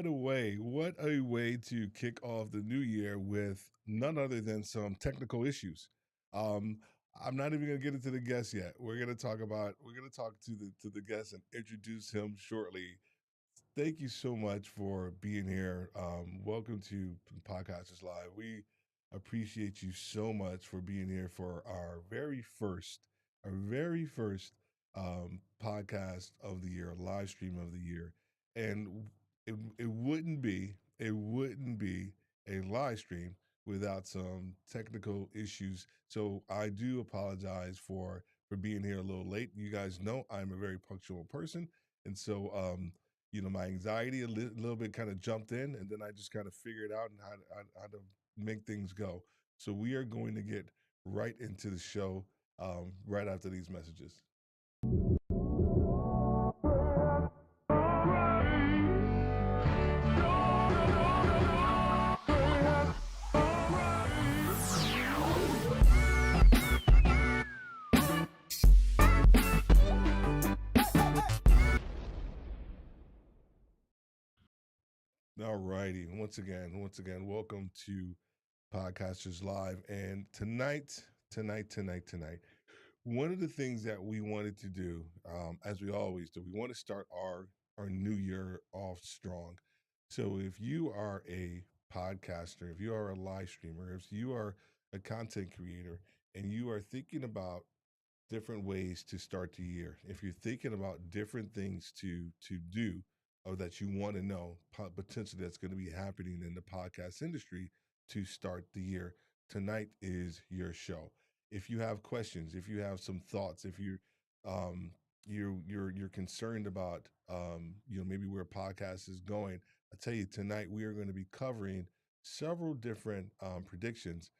What a way to kick off the new year with none other than some technical issues. Um, I'm not even going to get into the guest yet. We're going to talk to the guest and introduce him shortly. Thank you so much for being here. Welcome to Podcasters Live. We appreciate you so much for being here for our very first podcast of the year, live stream of the year, and it wouldn't be a live stream without some technical issues. So I do apologize for being here a little late. You guys know I'm a very punctual person, and so my anxiety little bit kind of jumped in, and then I just kind of figured out how to make things go. So we are going to get right into the show right after these messages. All righty. Once again, welcome to Podcasters Live. And tonight, one of the things that we wanted to do, as we always do, we want to start our new year off strong. So if you are a podcaster, if you are a live streamer, if you are a content creator, and you are thinking about different ways to start the year, if you're thinking about different things to do or that you want to know potentially that's going to be happening in the podcast industry to start the year, tonight is your show. If you have questions, if you have some thoughts, if um you're concerned about maybe where a podcast is going, I tell you, tonight we are going to be covering several different predictions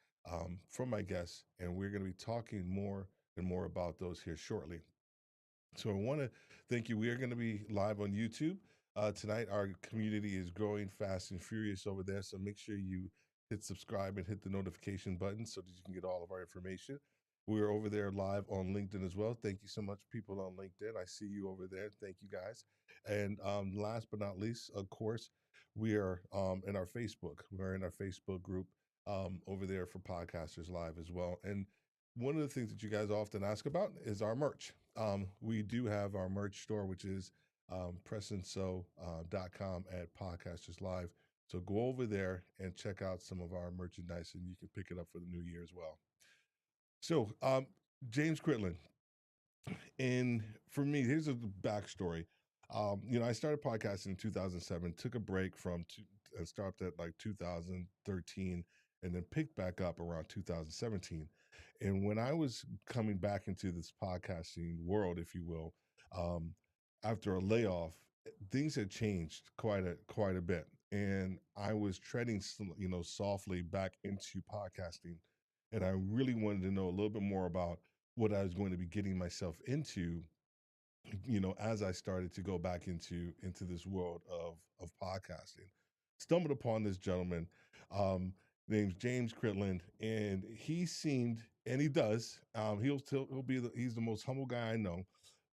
from my guests, and we're going to be talking more and more about those here shortly. So I want to thank you. We are going to be live on YouTube tonight. Our community is growing fast and furious over there. So make sure you hit subscribe and hit the notification button so that you can get all of our information. We're over there live on LinkedIn as well. Thank you so much, people on LinkedIn. I see you over there. Thank you, guys. And last but not least, of course, we are in our Facebook. We're in our Facebook group over there for Podcasters Live as well. And one of the things that you guys often ask about is our merch. We do have our merch store, which is presandso.com at Podcasters Live. So go over there and check out some of our merchandise, and you can pick it up for the new year as well. So, James Cridland, and for me, here's a backstory. I started podcasting in 2007, took a break and stopped at like 2013, and then picked back up around 2017. And when I was coming back into this podcasting world, if you will, um, after a layoff, things had changed quite a bit, and I was treading, softly back into podcasting, and I really wanted to know a little bit more about what I was going to be getting myself into, as I started to go back into this world of podcasting. Stumbled upon this gentleman um, named James Cridland, and he seemed, and he does, he's the most humble guy I know.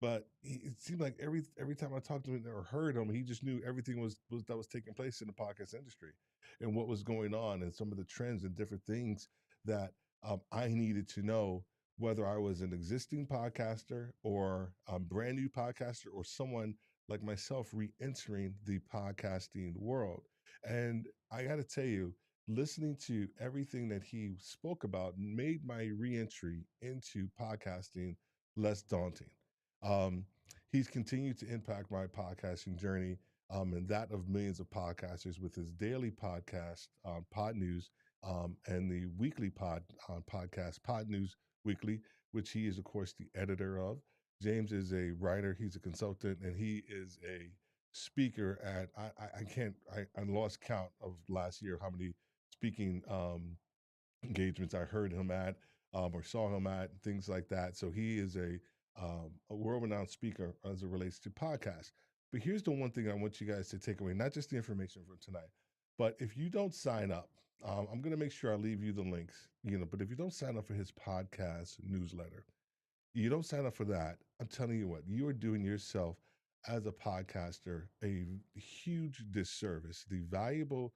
But it seemed like every time I talked to him or heard him, he just knew everything that was taking place in the podcast industry and what was going on and some of the trends and different things that I needed to know, whether I was an existing podcaster or a brand new podcaster or someone like myself re-entering the podcasting world. And I got to tell you, listening to everything that he spoke about made my re-entry into podcasting less daunting. Um, he's continued to impact my podcasting journey and that of millions of podcasters with his daily podcast, Pod News, and the weekly podcast, Pod News Weekly, which he is, of course, the editor of. James is a writer, he's a consultant, and he is a speaker at, I lost count of last year how many speaking engagements I heard him at or saw him at, things like that. So he is a world-renowned speaker as it relates to podcasts. But here's the one thing I want you guys to take away, not just the information from tonight, but if you don't sign up, I'm going to make sure I leave you the links, but if you don't sign up for his podcast newsletter, you don't sign up for that, I'm telling you what, you are doing yourself as a podcaster a huge disservice. The valuable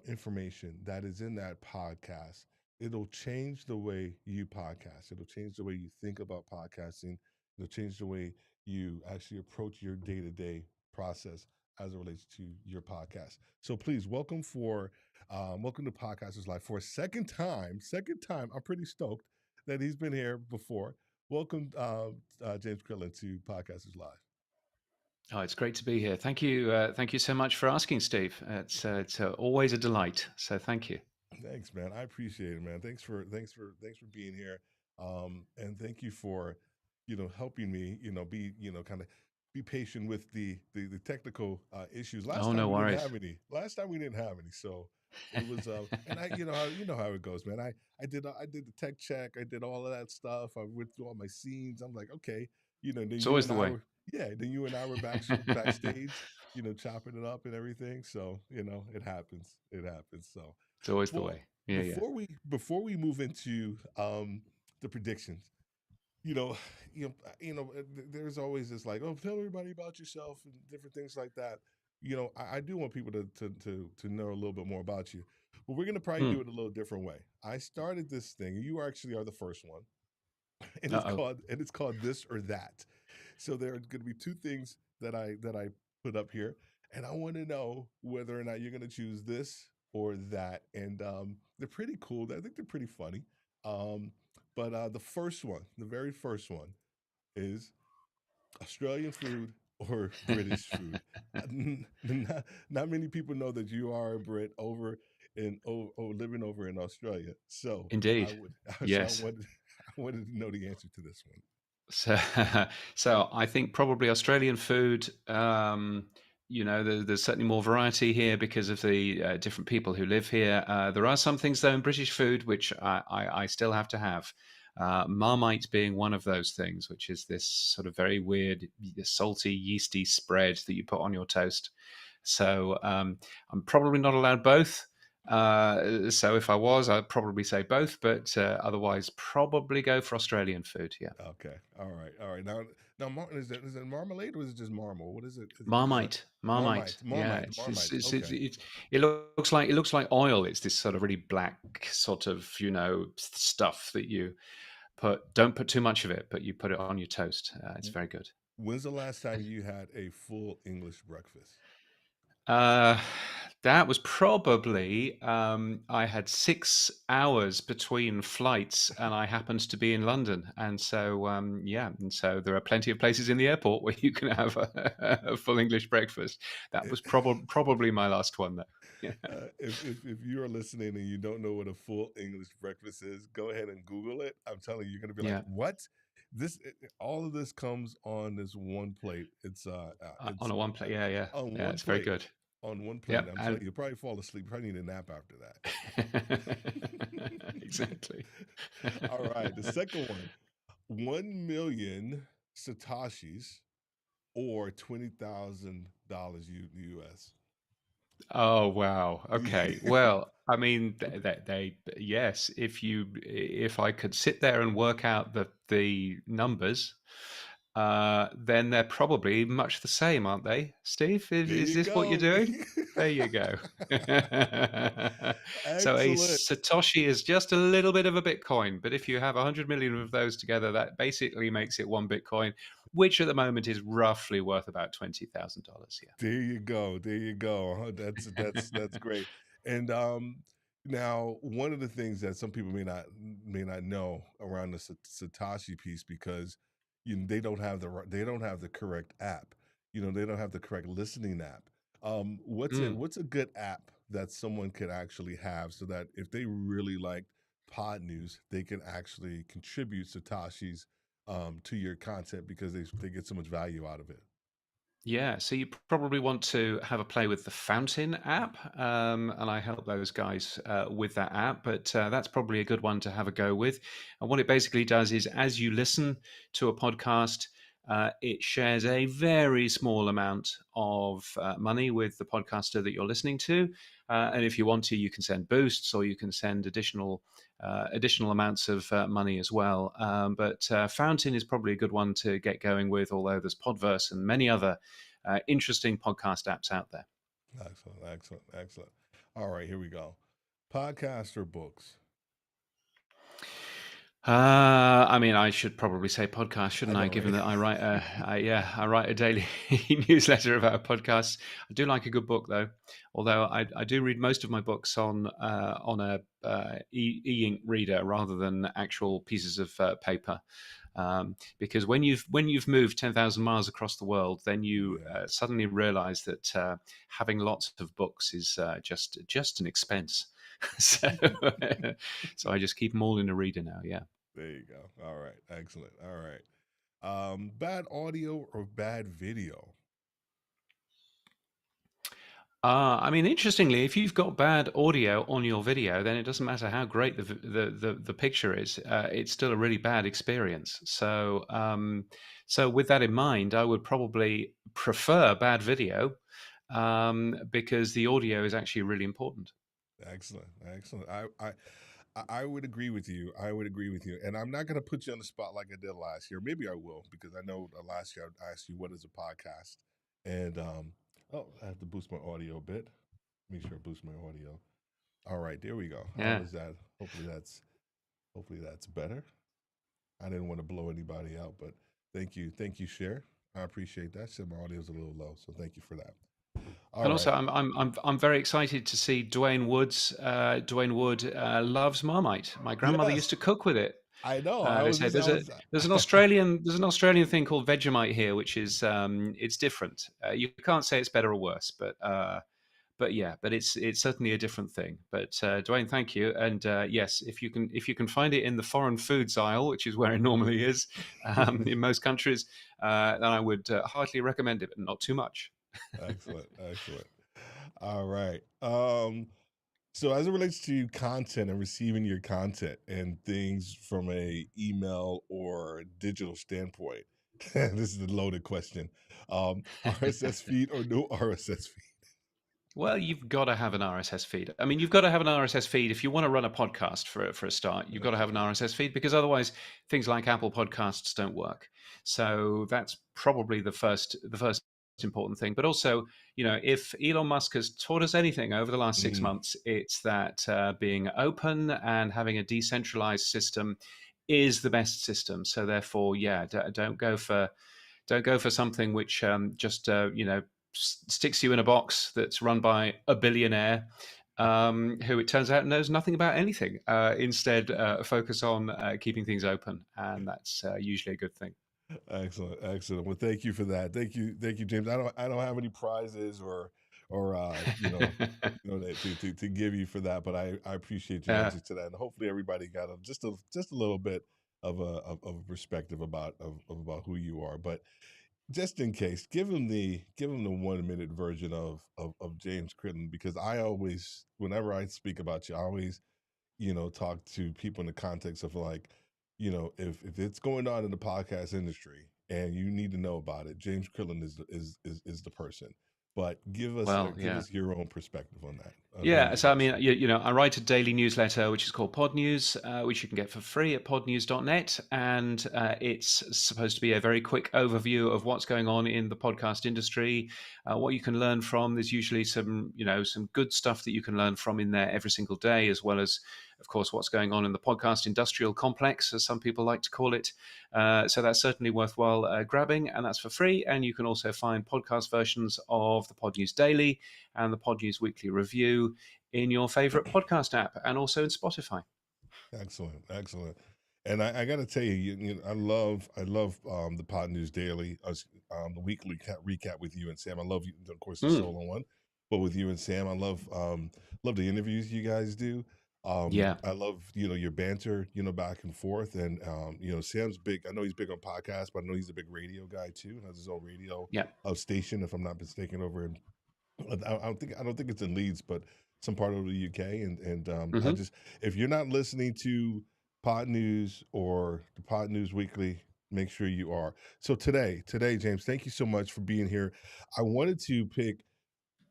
information that is in that podcast, it'll change the way you podcast. It'll change the way you think about podcasting. It'll change the way you actually approach your day to day process as it relates to your podcast. So please welcome to Podcasters Live for a second time. Second time, I'm pretty stoked that he's been here before. Welcome, James Cridland to Podcasters Live. Oh, it's great to be here. Thank you. Thank you so much for asking, Steve. It's always a delight. So thank you. Thanks, man. I appreciate it, man. Thanks for being here. And thank you for, helping me, be, kind of be patient with the technical issues. Last Oh, time no we didn't worries. have any. Last time we didn't have any. So it was and I you know how it goes, man. I did the tech check. I did all of that stuff. I went through all my scenes. I'm like, okay, then It's you always and the I way. were yeah, then you and I were backstage, chopping it up and everything. So, it happens. It happens. So It's always the well, way. Yeah, yeah. before we move into the predictions, you know, there's always this like, oh, tell everybody about yourself and different things like that. I do want people to know a little bit more about you, but we're gonna probably do Hmm. it a little different way. I started this thing. You actually are the first one, and Uh-oh. it's called this or that. So there are going to be two things that I put up here, and I want to know whether or not you're going to choose this or that. And they're pretty cool. I think they're pretty funny. Um, but the first one, the very first one, is Australian food or British food. Not many people know that you are a Brit over living over in Australia. So I Indeed. would so I Yes. wanted I wanted to know the answer to this one. So, so I think probably Australian food. There's certainly more variety here because of the different people who live here. There are some things though in British food which I still have to have. Marmite being one of those things, which is this sort of very weird, salty, yeasty spread that you put on your toast. So I'm probably not allowed both. So if I was, I'd probably say both, but otherwise probably go for Australian food. Yeah. Okay. All right. Now, is it marmalade or is it just marmal? What is it? Is that Marmite, Marmite, Marmite? yeah. Marmite. Marmite. Okay. It looks like oil. It's this sort of really black sort of stuff that you don't put too much of it, but you put it on your toast. It's very good. When's the last time you had a full English breakfast? Uh, that was probably I had 6 hours between flights, and I happened to be in London, and so and so there are plenty of places in the airport where you can have a full English breakfast. That was probably my last one, though. Yeah, If you are listening and you don't know what a full English breakfast is, go ahead and Google it. I'm telling you, you're gonna be like, yeah. "What?" All of this comes on this one plate. On It's a one plate. Yeah, yeah, on yeah. one It's very plate. good. On one plate. Yep, I'm telling and you, you'll probably fall asleep. You probably need a nap after that. exactly. All right, the second one, 1 million Satoshis or $20,000 US. Oh wow. Okay. Well, I mean, yes. If I could sit there and work out the numbers, then they're probably much the same, aren't they? Steve, There is you this what you're go. doing? There you go. So a Excellent. Satoshi is just a little bit of a Bitcoin, but if you have 100 million of those together, that basically makes it one Bitcoin, which at the moment is roughly worth about $20,000. Yeah. There you go. There you go. That's great. And now one of the things that some people may not know around the Satoshi piece because they don't have they don't have the correct app. They don't have the correct listening app. Mm. What's a good app that someone could actually have so that if they really like Pod News, they can actually contribute Satoshis to your content because they get so much value out of it. Yeah, so you probably want to have a play with the Fountain app, and I help those guys with that app. But that's probably a good one to have a go with. And what it basically does is, as you listen to a podcast, it shares a very small amount of money with the podcaster that you're listening to. And if you want to, you can send boosts or you can send additional amounts of money as well. But Fountain is probably a good one to get going with, although there's Podverse and many other interesting podcast apps out there. Excellent, excellent, excellent. All right, here we go. Podcast or books? I mean, I should probably say podcast, I shouldn't I? know, Given right? that I write a daily newsletter about podcasts. I do like a good book, though. Although I do read most of my books on a e-ink reader rather than actual pieces of paper. Because when you've moved 10,000 miles across the world, then you Yeah, suddenly realise that having lots of books is just an expense. so so I just keep them all in a reader now. Yeah. there you go. All right, excellent. All right. Bad audio or bad video? I mean, interestingly, if you've got bad audio on your video, then it doesn't matter how great the picture is. It's still a really bad experience. So with that in mind, I would probably prefer bad video because the audio is actually really important. Excellent, excellent. I would agree with you. I would agree with you. And I'm not going to put you on the spot like I did last year. Maybe I will because I know last year I asked you what is a podcast, and oh, I have to boost my audio a bit. Make sure I boost my audio. All right, there we go. How Yeah. is that? Hopefully that's better. I didn't want to blow anybody out, but thank you, Cher. I appreciate that. Said my audio's a little low, so thank you for that. All And right. also, I'm very excited to see Dwayne Woods. Dwayne Wood loves Marmite. My grandmother used Yes, to cook with it. I know. I They was say just I was there's an Australian thing called Vegemite here, which is it's different. You can't say it's better or worse, but yeah, but it's certainly a different thing. But Dwayne, thank you. And yes, if you can find it in the foreign foods aisle, which is where it normally is in most countries, then I would heartily recommend it, but not too much. excellent, excellent. All right. So as it relates to content and receiving your content and things from a email or digital standpoint, this is a loaded question. RSS feed or no RSS feed? Well, you've got to have an RSS feed. I mean, you've got to have an RSS feed if you want to run a podcast for a start. You've got to have an Okay. RSS feed because otherwise, things like Apple Podcasts don't work. So that's probably the first important thing. But also, if Elon Musk has taught us anything over the last six Mm, months, it's that being open and having a decentralized system is the best system. So therefore, yeah, don't go for something which just sticks you in a box that's run by a billionaire who it turns out knows nothing about anything. Instead, focus on keeping things open, and that's usually a good thing. excellent, excellent. Well, thank you for that. Thank you, James. I don't have any prizes or to give you for that, but I appreciate your uh, answer to that, and hopefully everybody got just a little bit of a perspective of about who you are. But just in case, give him the 1 minute version of James Cridland, because I always, whenever I speak about you, I always talk to people in the context of like, if it's going on in the podcast industry and you need to know about it, James Cridland is the person. But well, give yeah. us your own perspective on that, on who Yeah, he so I is. mean, I write a daily newsletter which is called Podnews, which you can get for free at podnews.net, and it's supposed to be a very quick overview of what's going on in the podcast industry, what you can learn from. There's usually some good stuff that you can learn from in there every single day, as well as, of course, what's going on in the podcast industrial complex, as some people like to call it. So that's certainly worthwhile grabbing, and that's for free. And you can also find podcast versions of the Podnews Daily and the Podnews Weekly Review in your favorite podcast app and also in Spotify. Excellent, excellent. And I got to tell you, I love the Pod News Daily, the weekly recap with you and Sam. I love you, of course, the Mm, solo one, but with you and Sam, I love the interviews you guys do. yeah, I love your banter, back and forth, and Sam's big. I know he's big on podcasts, but I know he's a big radio guy too. Has his own radio yeah. station, if I'm not mistaken, over in I don't think it's in Leeds, but some part of the UK. And I Hmm. just, if you're not listening to Pod News or the Pod News Weekly, Make sure you are. So today, James, thank you so much for being here. I wanted to pick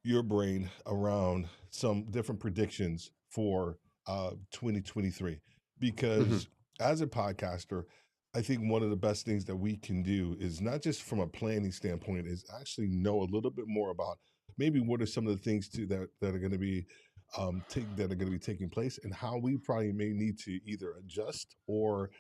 your brain around some different predictions for 2023 Mhm. because as a podcaster, I think one of the best things that we can do is not just from a planning standpoint, is actually know a little bit more about maybe what are some of the things that are going to be that are going to be taking place, and how we probably may need to either adjust or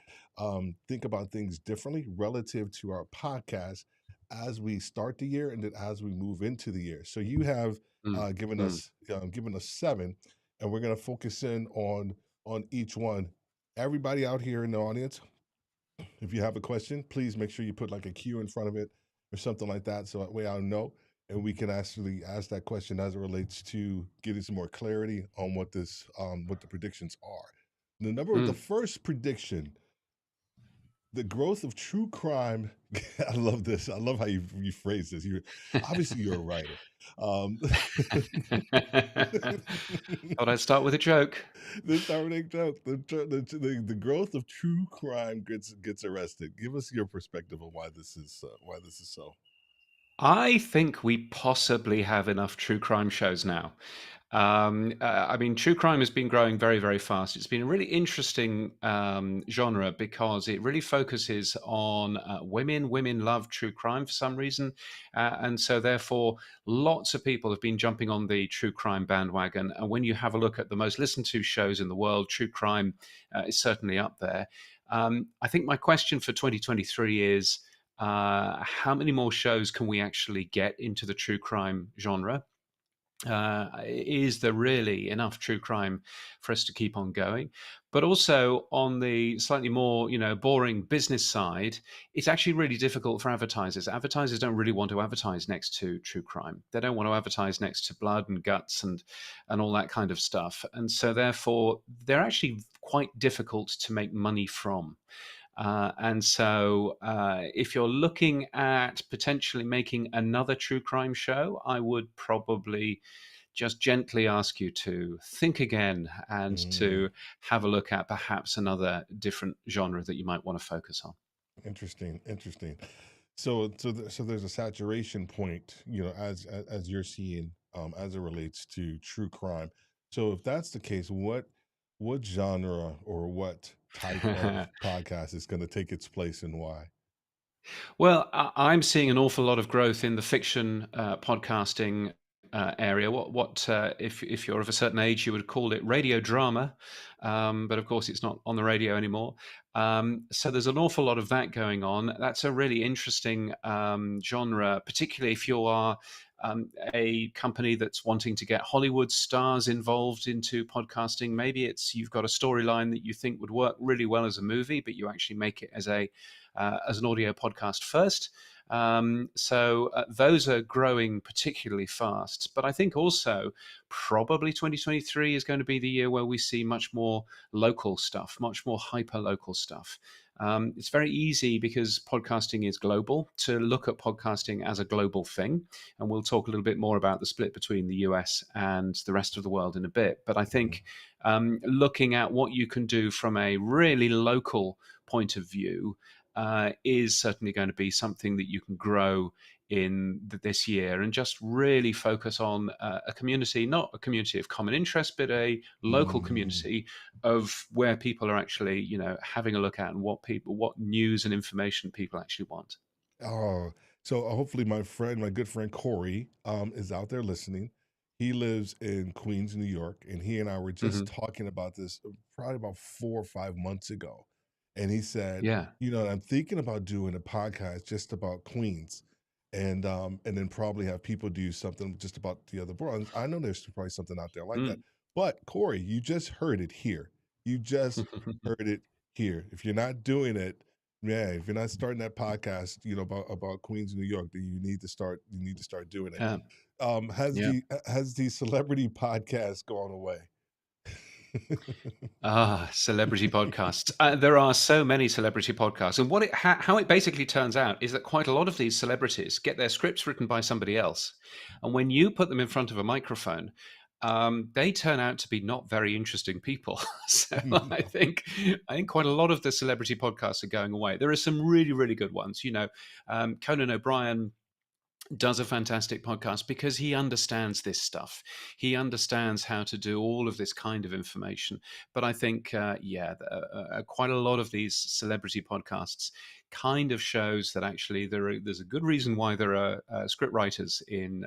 think about things differently relative to our podcast as we start the year and then as we move into the year. So you have Mm. Mm. given us seven, and we're going to focus in on each one. Everybody out here in the audience, if you have a question, please make sure you put like a Q in front of it or something like that, so that way I'll know and we can actually ask that question as it relates to getting some more clarity on what the predictions are. The Mm. first prediction, the growth of true crime. I love this. I love how you phrase this. You're a writer. Um, Thought I'd start with a joke. the starting joke. The growth of true crime gets arrested. Give us your perspective on why this is so. I think we possibly have enough true crime shows now. I mean, true crime has been growing very, very fast. It's been a really interesting genre because it really focuses on women. Women love true crime for some reason. And so, therefore, lots of people have been jumping on the true crime bandwagon. And when you have a look at the most listened to shows in the world, true crime is certainly up there. I think my question for 2023 is how many more shows can we actually get into the true crime genre? Is there really enough true crime for us to keep on going? But also on the slightly more, boring business side, it's actually really difficult for advertisers. Advertisers don't really want to advertise next to true crime. They don't want to advertise next to blood and guts and all that kind of stuff. And so therefore, they're actually quite difficult to make money from. If you're looking at potentially making another true crime show, I would probably just gently ask you to think again and Mm, to have a look at perhaps another different genre that you might want to focus on. interesting. So there's a saturation point, as you're seeing, as it relates to true crime. So if that's the case, what genre or what type of podcast is going to take its place and why? Well, I'm seeing an awful lot of growth in the fiction podcasting area. If you're of a certain age, you would call it radio drama, but of course, it's not on the radio anymore. So there's an awful lot of that going on. That's a really interesting genre, particularly if you are a company that's wanting to get Hollywood stars involved into podcasting. Maybe it's you've got a storyline that you think would work really well as a movie, but you actually make it as an audio podcast first. Those are growing particularly fast. But I think also probably 2023 is going to be the year where we see much more local stuff, much more hyper local stuff. It's very easy because podcasting is global to look at podcasting as a global thing. And we'll talk a little bit more about the split between the US and the rest of the world in a bit. But I think looking at what you can do from a really local point of view is certainly going to be something that you can grow in this year and just really focus on a community, not a community of common interest, but a local Mm. community of where people are actually, having a look at and what news and information people actually want. Oh, so hopefully my good friend Corey, is out there listening. He lives in Queens, New York, and he and I were just Hmm. talking about this probably about 4 or 5 months ago. And he said, Yeah. I'm thinking about doing a podcast just about Queens, and then probably have people do something just about the other boroughs. I know there's probably something out there like that. Mm. But Corey, you just heard it here. You just heard it here. If you're not doing it, yeah, if you're not starting that podcast, about Queens, New York, then you need to start doing it. Yeah. Yeah. Has the celebrity podcast gone away? Celebrity podcasts. There are so many celebrity podcasts, and how it basically turns out is that quite a lot of these celebrities get their scripts written by somebody else, and when you put them in front of a microphone, they turn out to be not very interesting people. So No. I think quite a lot of the celebrity podcasts are going away. There are some really, really good ones. Conan O'Brien does a fantastic podcast because he understands this stuff. He understands how to do all of this kind of information. But I think, quite a lot of these celebrity podcasts kind of shows that actually there's a good reason why there are script writers in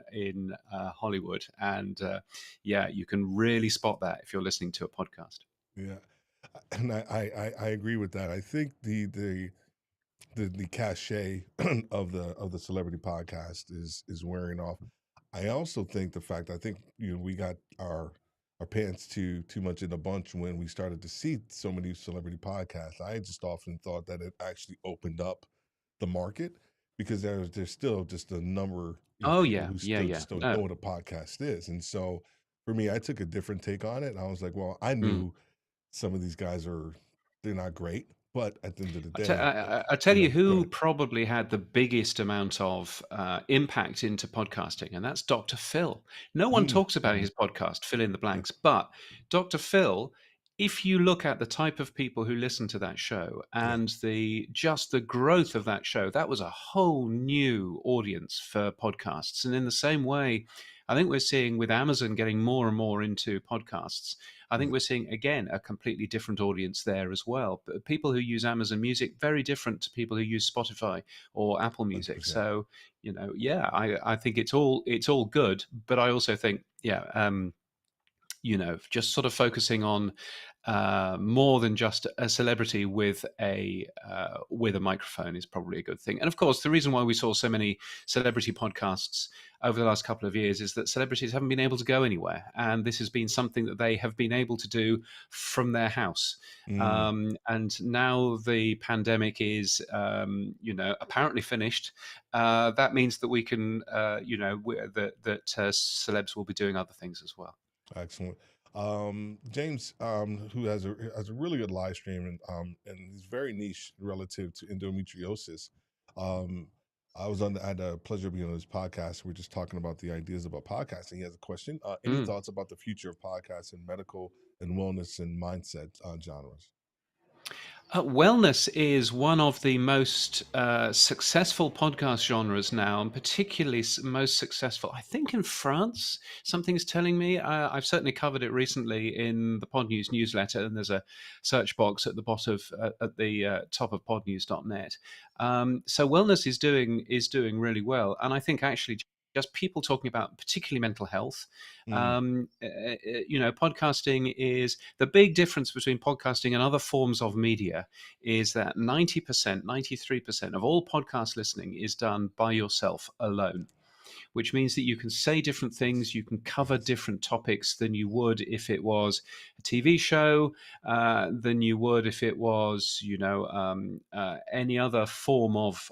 Hollywood, and you can really spot that if you're listening to a podcast. Yeah, and I agree with that. I think the cachet of the celebrity podcast is wearing off. I also think the fact I think we got our pants too much in a bunch when we started to see so many celebrity podcasts. I just often thought that it actually opened up the market because there's still just a number of Oh people yeah, who yeah, still yeah. just don't No. know what a podcast is, and so for me, I took a different take on it. And I was like, well, I Mm. knew some of these guys they're not great, but at the end of the I te- day, I- I tell you go who ahead. probably had the biggest amount of impact into podcasting, and that's Dr. Phil. No one Mm, talks about mhm, his podcast, Fill in the yeah, Blanks, but Dr. Phil, if you look at the type of people who listen to that show yeah, and the growth of that show, that was a whole new audience for podcasts. And in the same way, I think we're seeing with Amazon getting more and more into podcasts. I think yeah, we're seeing again a completely different audience there as well. But people who use Amazon Music very different to people who use Spotify or Apple Music. 100%. So I think it's all good, but I also think just sort of focusing on more than just a celebrity with a microphone is probably a good thing. And of course, the reason why we saw so many celebrity podcasts over the last couple of years is that celebrities haven't been able to go anywhere, and this has been something that they have been able to do from their house. Mm, And now the pandemic is, apparently finished. That means that we can, that celebs will be doing other things as well. excellent. James, who has a really good live stream and he's very niche relative to endometriosis. Um, I had the pleasure of being on his podcast. We're just talking about the ideas about podcasting. He has a question. Any Mm. thoughts about the future of podcasts in medical and wellness and mindset genres? Wellness is one of the most successful podcast genres now, and particularly most successful, I think, in France. Something's telling me. I've certainly covered it recently in the Podnews newsletter, and there's a search box at the bottom at the top of podnews.net. So wellness is doing really well, and I think actually just people talking about particularly mental health. Mm, Podcasting is the big difference between podcasting and other forms of media is that 90%, 93% of all podcast listening is done by yourself alone, which means that you can say different things, you can cover yes. different topics than you would if it was a TV show, than you would if it was, any other form of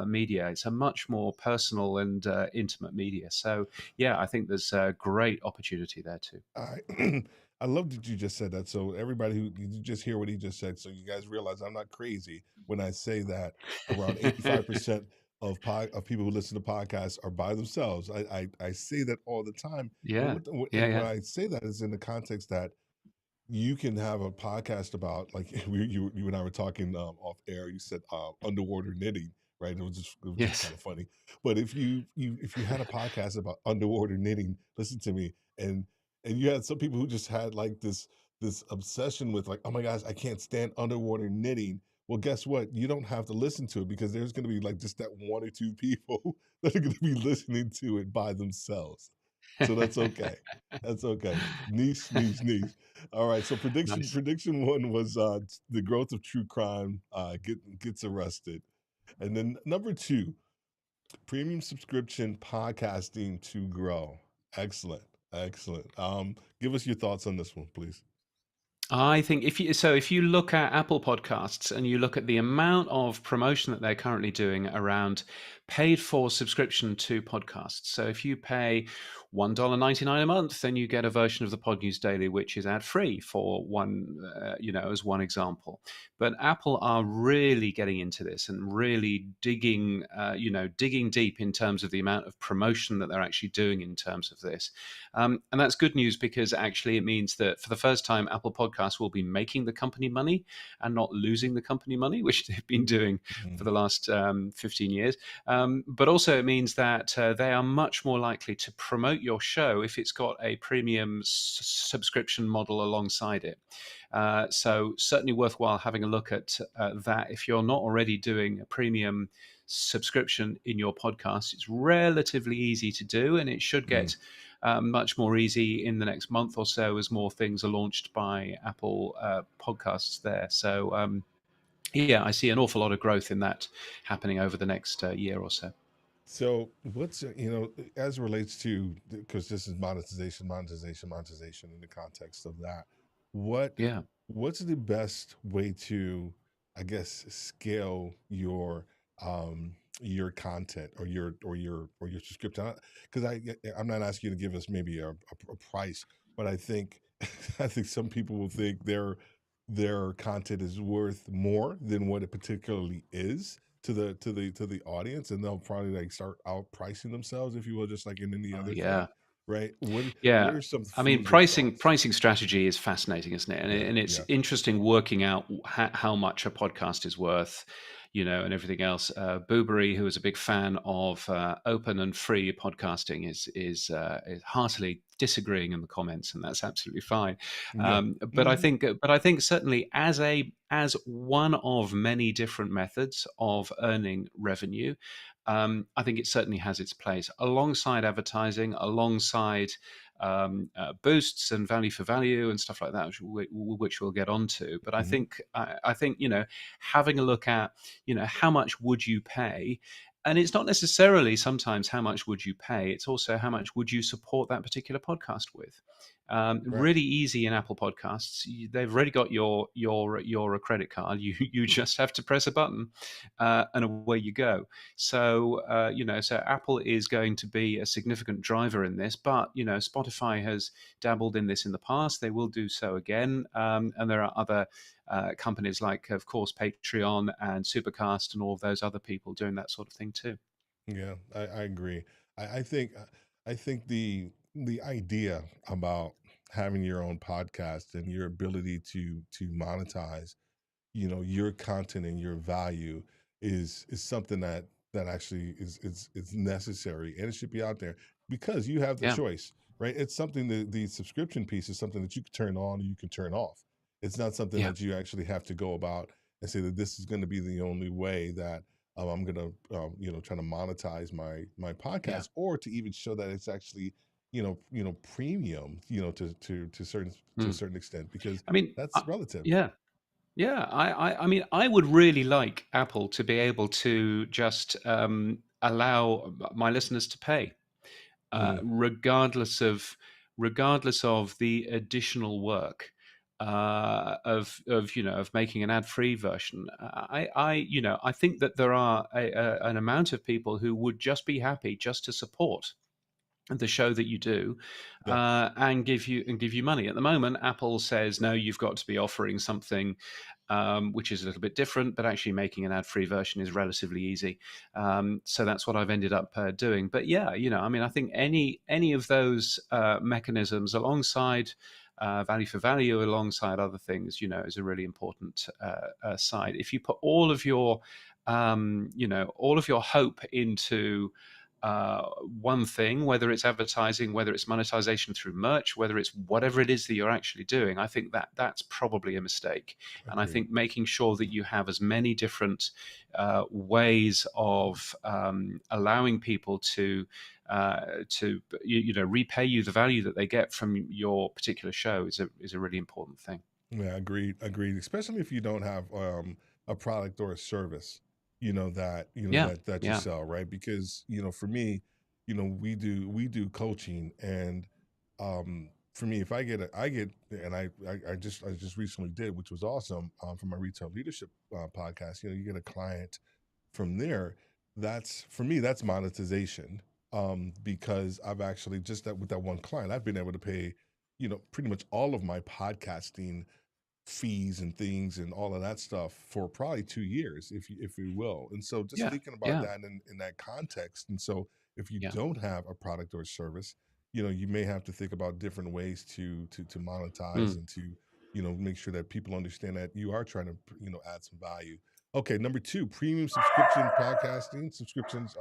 media. It's a much more personal and intimate media. So, yeah, I think there's a great opportunity there too. I I love that you just said that. So everybody who you just hear what he just said, so you guys realize I'm not crazy when I say that around 85% of people who listen to podcasts are by themselves. I say that all the time, Yeah, yeah, and when yeah. I say that is in the context that you can have a podcast about like you and I were talking off air. You said underwater knitting, right? It was just Yes. kind of funny. But if you had a podcast about underwater knitting, listen to me, and you had some people who just had like this obsession with like, oh my gosh, I can't stand underwater knitting. Well, guess what? You don't have to listen to it because there's going to be like just that one or two people that are going to be listening to it by themselves. So that's okay. That's okay. Niche, niche, niche. All right. So Nice. prediction one was the growth of true crime gets arrested, and then number two, premium subscription podcasting to grow. Excellent, excellent. Give us your thoughts on this one, please. I think if you look at Apple Podcasts and you look at the amount of promotion that they're currently doing around paid for subscription to podcasts. So if you pay $1.99 a month, then you get a version of the Pod News Daily, which is ad free for one, as one example. But Apple are really getting into this and really digging deep in terms of the amount of promotion that they're actually doing in terms of this. And that's good news because actually it means that for the first time, Apple Podcasts will be making the company money and not losing the company money, which they've been doing for Mhm. the last 15 years. But also, it means that they are much more likely to promote your show if it's got a premium subscription model alongside it. So, certainly worthwhile having a look at that. If you're not already doing a premium subscription in your podcast, it's relatively easy to do, and it should Mm. get much more easy in the next month or so as more things are launched by Apple Podcasts there. So, yeah, I see an awful lot of growth in that happening over the next year or so. So what's as it relates to, because this is monetization in the context of that, what Yeah. what's the best way to, I guess, scale your content or your subscription? Because I'm not asking you to give us maybe a price, but I think I think some people will think their content is worth more than what it particularly is to the audience, and they'll probably like start outpricing themselves, if you will, just like in any Oh, other thing, yeah. right? What Yeah. are some I mean, food for thoughts? pricing strategy is fascinating, isn't it? Yeah, And it's yeah, interesting working out how much a podcast is worth, and everything else. Boobery, who is a big fan of open and free podcasting, is heartily disagreeing in the comments, and that's absolutely fine. yeah. But I think certainly as one of many different methods of earning revenue, I think it certainly has its place alongside advertising, alongside boosts and value for value and stuff like that, which we'll get onto. But Hmm. I think having a look at how much would you pay, and it's not necessarily sometimes how much would you pay. It's also how much would you support that particular podcast with. Right. Really easy in Apple Podcasts. They've already got your credit card. You just have to press a button, and away you go. So so Apple is going to be a significant driver in this, but Spotify has dabbled in this in the past. They will do so again, and there are other companies like, of course, Patreon and Supercast and all of those other people doing that sort of thing too. Yeah, I agree. I think the idea about having your own podcast and your ability to monetize your content and your value is something that actually is necessary, and it should be out there because you have the Yeah, choice, right? It's something that the subscription piece is something that you can turn on or you can turn off. It's not something yeah, that you actually have to go about and say that this is going to be the only way that I'm going to try to monetize my yeah. podcast, or to even show that it's actually premium, to a Mm. certain extent, because I mean, that's relative. yeah. Yeah, I mean, I would really like Apple to be able to just allow my listeners to pay, Mhm. regardless of the additional work of making an ad-free version. I think that there are an amount of people who would just be happy just to support the show that you do Yeah. and give you money. At the moment, Apple says no, you've got to be offering something which is a little bit different, but actually making an ad-free version is relatively easy. So that's what I've ended up doing. But yeah, I mean, I think any of those mechanisms alongside value for value, alongside other things, is a really important side. If you put all of your hope into one thing, whether it's advertising, whether it's monetization through merch, whether it's whatever it is that you're actually doing, I think that's probably a mistake. And I Agreed. think making sure that you have as many different ways of allowing people to repay you the value that they get from your particular show is a really important thing. Yeah, agreed. Especially if you don't have a product or a service, that Yeah, that you yeah, sell, right? Because for me, we do coaching, and for me, if I get and I just recently did, which was awesome, for my retail leadership podcast. You get a client from there. That's for me. That's monetization, because I've actually just that with that one client, I've been able to pay, pretty much all of my podcasting fees and things and all of that stuff for probably 2 years, if you will. And so just Yeah, thinking about yeah, that in that context. And so if you yeah. don't have a product or a service, you may have to think about different ways to monetize Mm. and to, make sure that people understand that you are trying to, add some value. Okay, number two, premium subscription podcasting, subscriptions,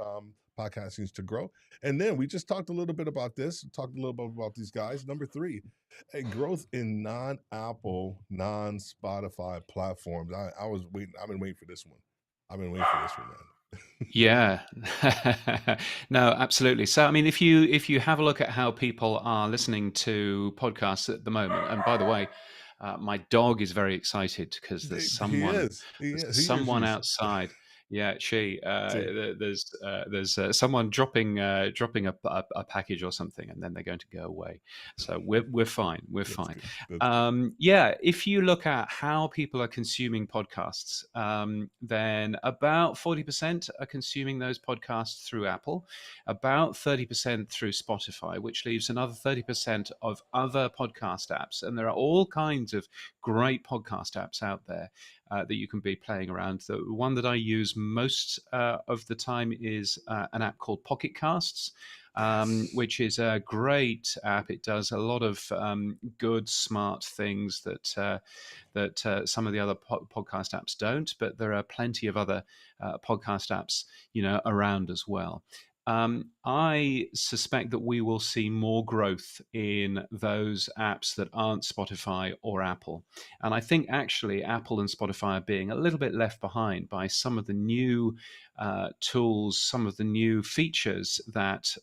podcastings to grow. And then we just talked a little bit about this, talked a little bit about these guys. Number three, a growth in non-Apple, non-Spotify platforms. I was waiting. I've been waiting for this one. I've been waiting for this one, man. Yeah. No, absolutely. So, I mean, if you have a look at how people are listening to podcasts at the moment, and by the way, my dog is very excited because there's He someone is. He there's is. He or someone she's. outside. Yeah, she. See, There's someone dropping a package or something, and then they're going to go away. So we're fine. We're that's fine. good. That's good. Yeah, if you look at how people are consuming podcasts, then about 40% are consuming those podcasts through Apple, about 30% through Spotify, which leaves another 30% of other podcast apps. And there are all kinds of great podcast apps out there that you can be playing around. The one that I use most of the time is an app called Pocket Casts. Yes. Which is a great app. It does a lot of good, smart things that some of the other podcast apps don't. But there are plenty of other podcast apps, around as well. I suspect that we will see more growth in those apps that aren't Spotify or Apple. And I think actually Apple and Spotify are being a little bit left behind by some of the new tools, some of the new features that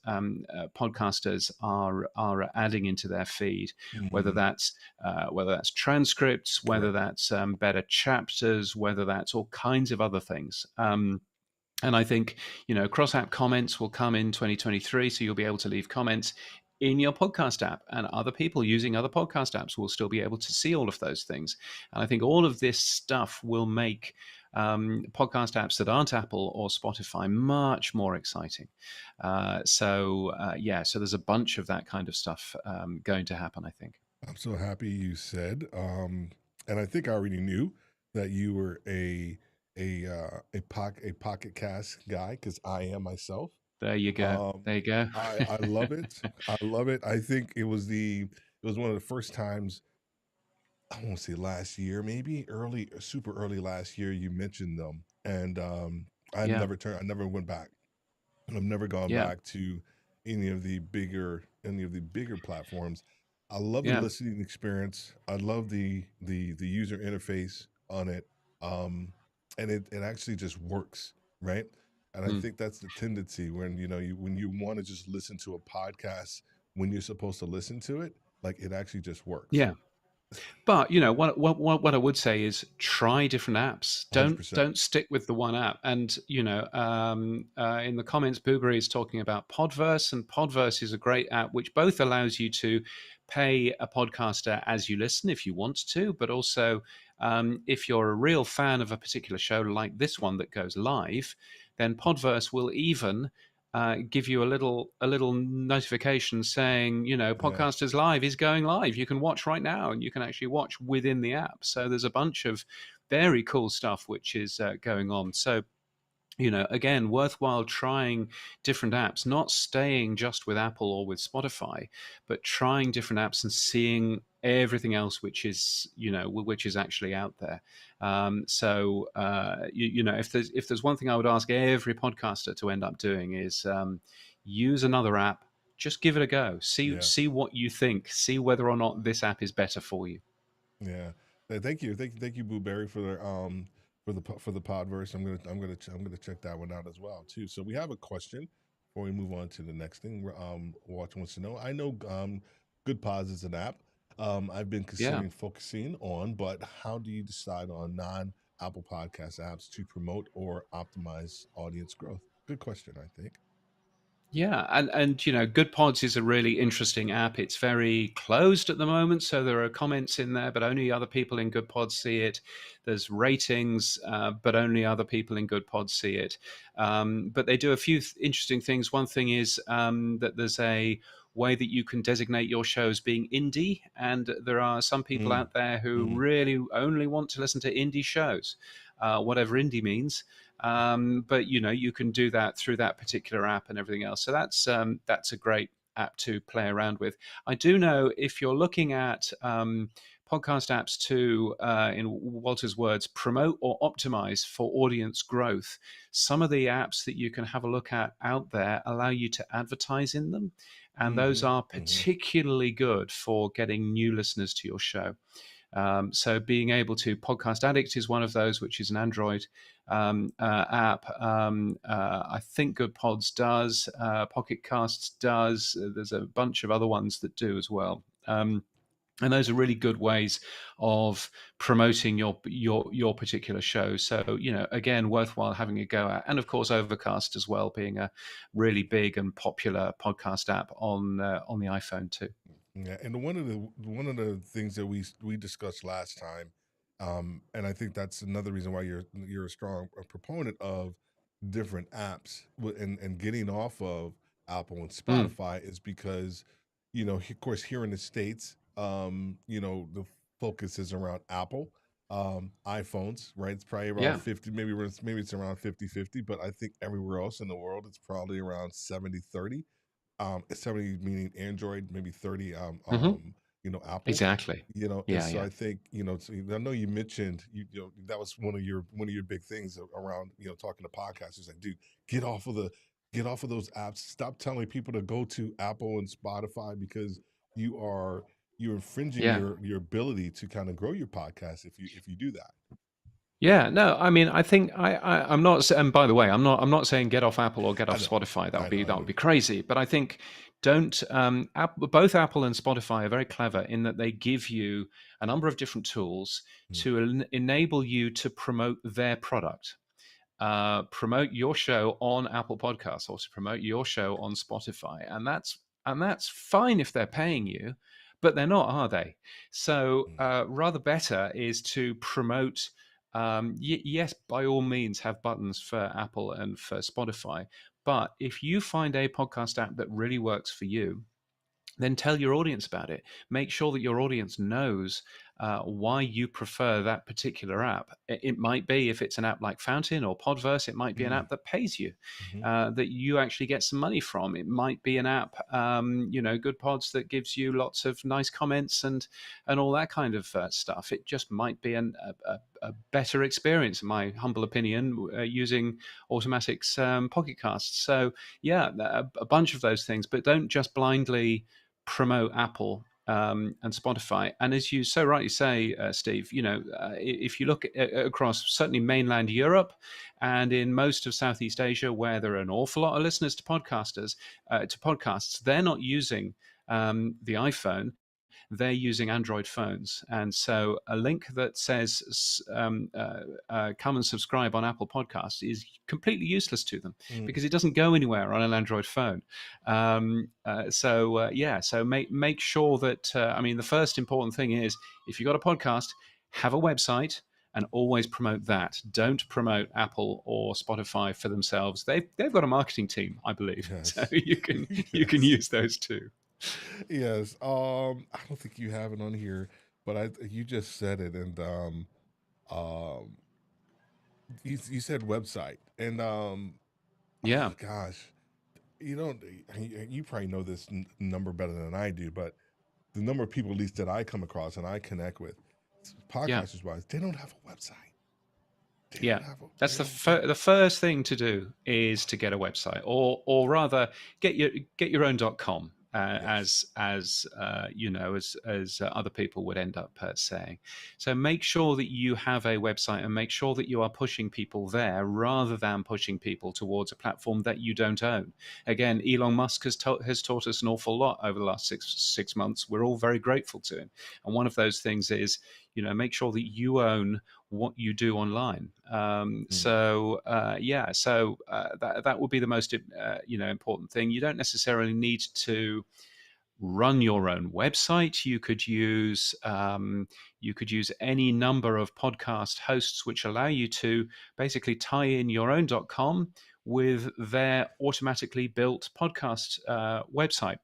podcasters are adding into their feed, whether Mm-hmm. that's transcripts, whether Correct. that's better chapters, whether that's all kinds of other things. And I think, cross app comments will come in 2023. So you'll be able to leave comments in your podcast app, and other people using other podcast apps will still be able to see all of those things. And I think all of this stuff will make podcast apps that aren't Apple or Spotify much more exciting. So there's a bunch of that kind of stuff going to happen, I think. I'm so happy you said. And I think I already knew that you were a pocket cast guy because I am myself. There you go. Um, There you go. I love it. I love it. I think it was one of the first times. I won't say last year, maybe early, super early last year. You mentioned them, and Yeah. I never went back. I've never gone Yeah. back to any of the bigger platforms. I love the Yeah. listening experience. I love the user interface on it. And it actually just works, right? And I Mm. think that's the tendency when you want to just listen to a podcast when you're supposed to listen to it, like it actually just works. Yeah. But what I would say is try different apps. Hundred Don't percent. don't stick with the one app. And in the comments, Boobery is talking about Podverse, and Podverse is a great app which both allows you to pay a podcaster as you listen if you want to, but also if you're a real fan of a particular show like this one that goes live, then Podverse will even give you a little notification saying, Yeah. Podcasters Live is going live. You can watch right now, and you can actually watch within the app. So there's a bunch of very cool stuff which is going on. So again, worthwhile trying different apps, not staying just with Apple or with Spotify, but trying different apps and seeing everything else which is actually out there. If there's one thing I would ask every podcaster to end up doing is use another app. Just give it a go. See Yeah. see what you think. See whether or not this app is better for you. Yeah. Thank you, Boo Berry, for the podverse. I'm gonna check that one out as well too. So we have a question before we move on to the next thing. Watch wants to know. I know Good Pods is an app. I've been Yeah. considering focusing on, but how do you decide on non-Apple Podcast apps to promote or optimize audience growth? Good question, I think. Yeah, and Good Pods is a really interesting app. It's very closed at the moment, so there are comments in there, but only other people in Good Pods see it. There's ratings, but only other people in Good Pods see it. But they do a few interesting things. One thing is that there's a way that you can designate your show as being indie, and there are some people Mm, out there who mm, really only want to listen to indie shows, whatever indie means. But you can do that through that particular app and everything else. So that's a great app to play around with. I do know if you're looking at podcast apps to, in Walter's words, promote or optimize for audience growth, some of the apps that you can have a look at out there allow you to advertise in them. And those mhm, are mhm, particularly good for getting new listeners to your show. So being able to, Podcast Addict is one of those, which is an Android app. I think Good Pods does, Pocket Casts does. There's a bunch of other ones that do as well. And those are really good ways of promoting your particular show. So again, worthwhile having a go at. And of course, Overcast as well, being a really big and popular podcast app on the iPhone too. yeah, and one of the things that we discussed last time, and I think that's another reason why you're a strong proponent of different apps and getting off of Apple and Mm, Spotify is because, of course, here in the States, the focus is around Apple, iPhones, right? It's probably around yeah. 50, maybe it's around 50-50, but I think everywhere else in the world, it's probably around 70-30. 70 meaning Android, maybe 30 Hmm. Apple. Exactly. And Yeah. so Yeah. I think, so I know you mentioned that was one of your big things around, talking to podcasters, like, dude, get off of the get off of those apps. Stop telling people to go to Apple and Spotify because you are you're infringing Yeah. your ability to kind of grow your podcast if you do that. Yeah, no, I mean, I think I'm not. And by the way, I'm not saying get off Apple or get I off know. Spotify. That I would know. be I that know. would be crazy. But I think don't. Both Apple and Spotify are very clever in that they give you a number of different tools Mm, to enable you to promote their product, promote your show on Apple Podcasts or to promote your show on Spotify, and that's fine if they're paying you, but they're not, are they? So mm, rather better is to promote. Yes, by all means, have buttons for Apple and for Spotify. But if you find a podcast app that really works for you, then tell your audience about it. Make sure that your audience knows why you prefer that particular app. It might be, if it's an app like Fountain or Podverse, it might be an mm, app that pays you, mhm, that you actually get some money from. It might be an app, Good Pods, that gives you lots of nice comments and all that kind of stuff. It just might be a better experience, in my humble opinion, using Automatic's Pocket Casts. So yeah, a bunch of those things, but don't just blindly promote Apple and Spotify. And as you so rightly say, Steve, if you look across certainly mainland Europe and in most of Southeast Asia, where there are an awful lot of listeners to podcasts, they're not using the iPhone, they're using Android phones. And so a link that says come and subscribe on Apple Podcasts is completely useless to them mm. because it doesn't go anywhere on an Android phone. So make sure that, I mean, the first important thing is, if you've got a podcast, have a website and always promote that. Don't promote Apple or Spotify for themselves. They've got a marketing team, I believe, so Yes. you can Yes. use those too. Yes. I don't think you have it on here, but you just said it, and um, you said website, and Yeah, gosh, you don't, you probably know this number better than I do, but the number of people, at least that I come across and I connect with, yeah. podcasters wise, they don't have a website. They Yeah, don't have a. that's They don't. They, the first thing to do is to get a website, or rather, get your own .com, yes. as other people would end up saying. So make sure that you have a website and make sure that you are pushing people there rather than pushing people towards a platform that you don't own. Again, Elon Musk has taught us an awful lot over the last six months. We're all very grateful to him, and one of those things is, make sure that you own what you do online. Mm. That would be the most important thing. You don't necessarily need to run your own website. You could use any number of podcast hosts which allow you to basically tie in your own .com with their automatically built podcast website.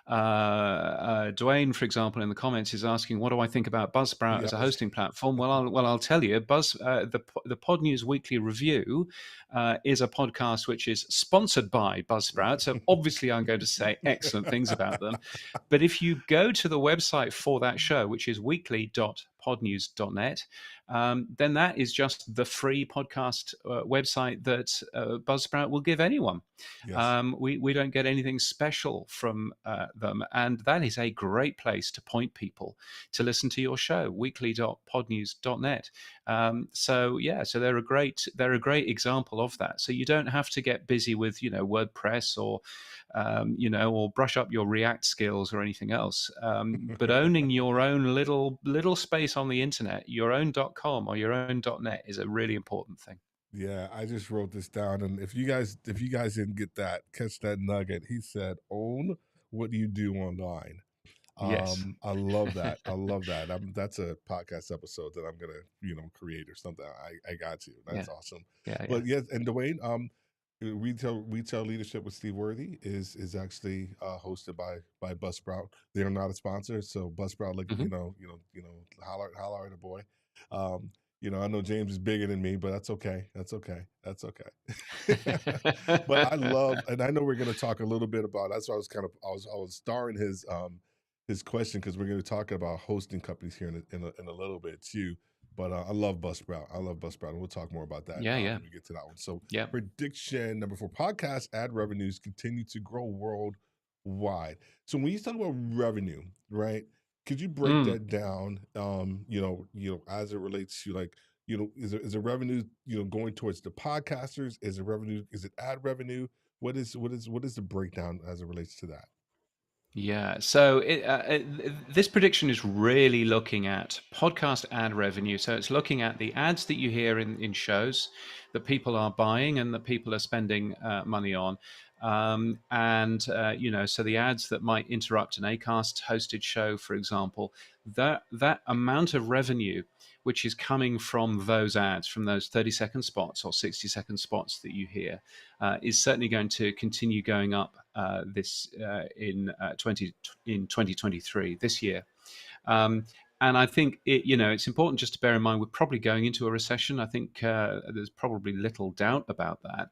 Dwayne, for example, in the comments is asking, "What do I think about Buzzsprout Yeah, as a hosting platform?" I'll tell you, the Pod News Weekly Review is a podcast which is sponsored by Buzzsprout, so obviously I'm going to say excellent things about them. But if you go to the website for that show, which is weekly.podnews.net, then that is just the free podcast website that Buzzsprout will give anyone. yes. We don't get anything special from them, and that is a great place to point people to listen to your show, weekly.podnews.net. So they're a great example of that. So you don't have to get busy with WordPress or brush up your React skills or anything else. But owning your own little space on the internet, your own .com or your own .net, is a really important thing. Yeah, I just wrote this down, and if you guys didn't get that, catch that nugget. He said, "Own what you do online." Yes. I love that. I love that. That's a podcast episode that I'm gonna create or something. I got you. Yeah. That's awesome. Yeah. Yeah. But yes, and Dwayne, retail leadership with Steve Worthy is actually hosted by Buzzsprout. They are not a sponsor, so Buzzsprout, like Hmm. holler at a boy. I know James is bigger than me, but that's okay. That's okay. That's okay. But I love, and I know we're going to talk a little bit about. That's why I was starring his question, because we're going to talk about hosting companies here in a little bit too. But I love Buzzsprout. I love Buzzsprout, and we'll talk more about that Yeah. Yeah. when we get to that one. So, Yeah. prediction number 4: podcast ad revenues continue to grow worldwide. So, when you talk about revenue, right? Could you break Mm. that down? As it relates to, like, is it revenue, going towards the podcasters? Is it revenue? Is it ad revenue? What is the breakdown as it relates to that? Yeah. So this prediction is really looking at podcast ad revenue. So it's looking at the ads that you hear in shows that people are buying and that people are spending money on. So the ads that might interrupt an Acast hosted show, for example, that amount of revenue which is coming from those ads, from those 30-second spots or 60-second spots that you hear, is certainly going to continue going up in 2023 this year. And I think it's important just to bear in mind we're probably going into a recession. I think there's probably little doubt about that.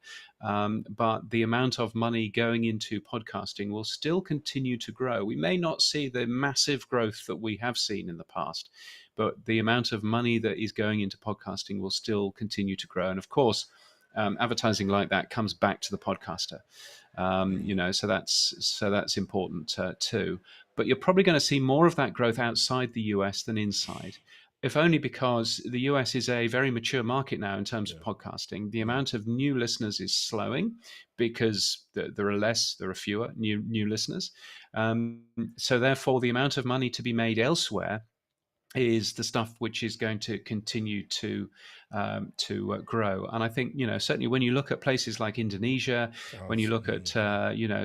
But the amount of money going into podcasting will still continue to grow. We may not see the massive growth that we have seen in the past, but the amount of money that is going into podcasting will still continue to grow. And of course, advertising like that comes back to the podcaster. So that's important too. But you're probably going to see more of that growth outside the US than inside, if only because the US is a very mature market now in terms of Yeah, podcasting. The yeah. amount of new listeners is slowing because there are fewer new listeners. So therefore, the amount of money to be made elsewhere is the stuff which is going to continue to grow. And I think certainly when you look at places like Indonesia, when you look at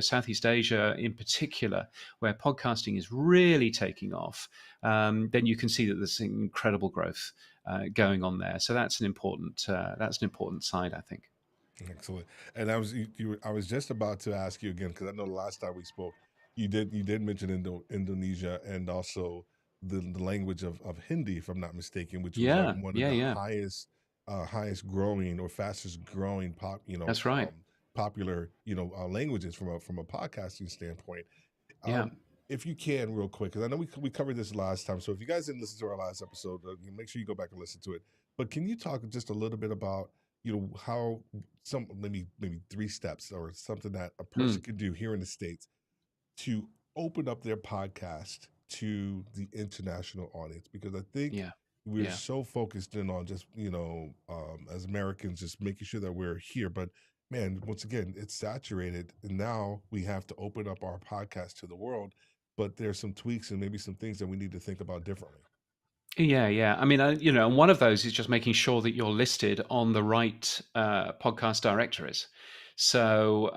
Southeast Asia in particular, where podcasting is really taking off, then you can see that there's incredible growth going on there. So that's an important side, I think. Excellent. And I was just about to ask you again, because I know the last time we spoke, you did mention Indonesia, and also the language of Hindi, if I'm not mistaken, which was like Yeah, one of yeah, the yeah. highest growing or fastest growing That's right. popular languages from a podcasting standpoint. Yeah. If you can, real quick, because I know we covered this last time. So if you guys didn't listen to our last episode, make sure you go back and listen to it. But can you talk just a little bit about how some maybe 3 steps or something that a person Mm, could do here in the States to open up their podcast to the international audience? Because I think yeah. we're Yeah. so focused in on just as Americans, just making sure that we're here. But man, once again, it's saturated, and now we have to open up our podcast to the world. but there's some tweaks and maybe some things that we need to think about differently. Yeah, yeah. I mean, and one of those is just making sure that you're listed on the right podcast directories. So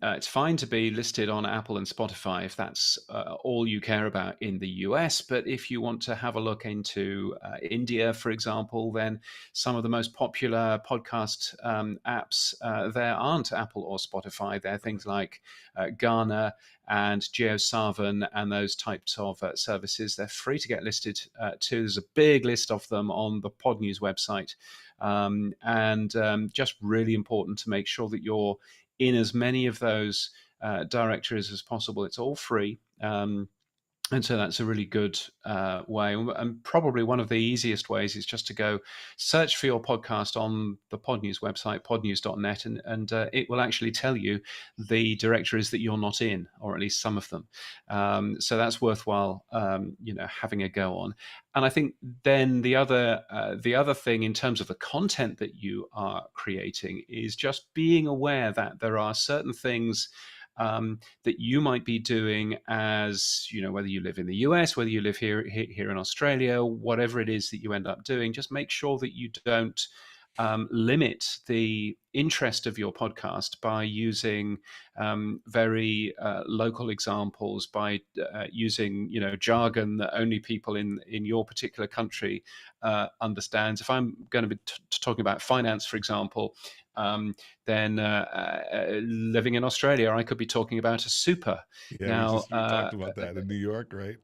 it's fine to be listed on Apple and Spotify if that's all you care about in the US. But if you want to have a look into India, for example, then some of the most popular podcast apps there aren't Apple or Spotify. They're things like Ghana and GeoSavan and those types of services. They're free to get listed too. There's a big list of them on the Podnews website. And just really important to make sure that you're in as many of those directories as possible. It's all free. And so that's a really good way. And probably one of the easiest ways is just to go search for your podcast on the Podnews website, podnews.net, and it will actually tell you the directories that you're not in, or at least some of them. So that's worthwhile, having a go on. And I think then the other thing in terms of the content that you are creating is just being aware that there are certain things that you might be doing, as whether you live in the US, whether you live here in Australia, whatever it is that you end up doing, just make sure that you don't limit the interest of your podcast by using very local examples, by using jargon that only people in your particular country understands. If I'm going to be talking about finance, for example, then living in Australia, I could be talking about a super. Yeah, Now, we talked about that in New York, right?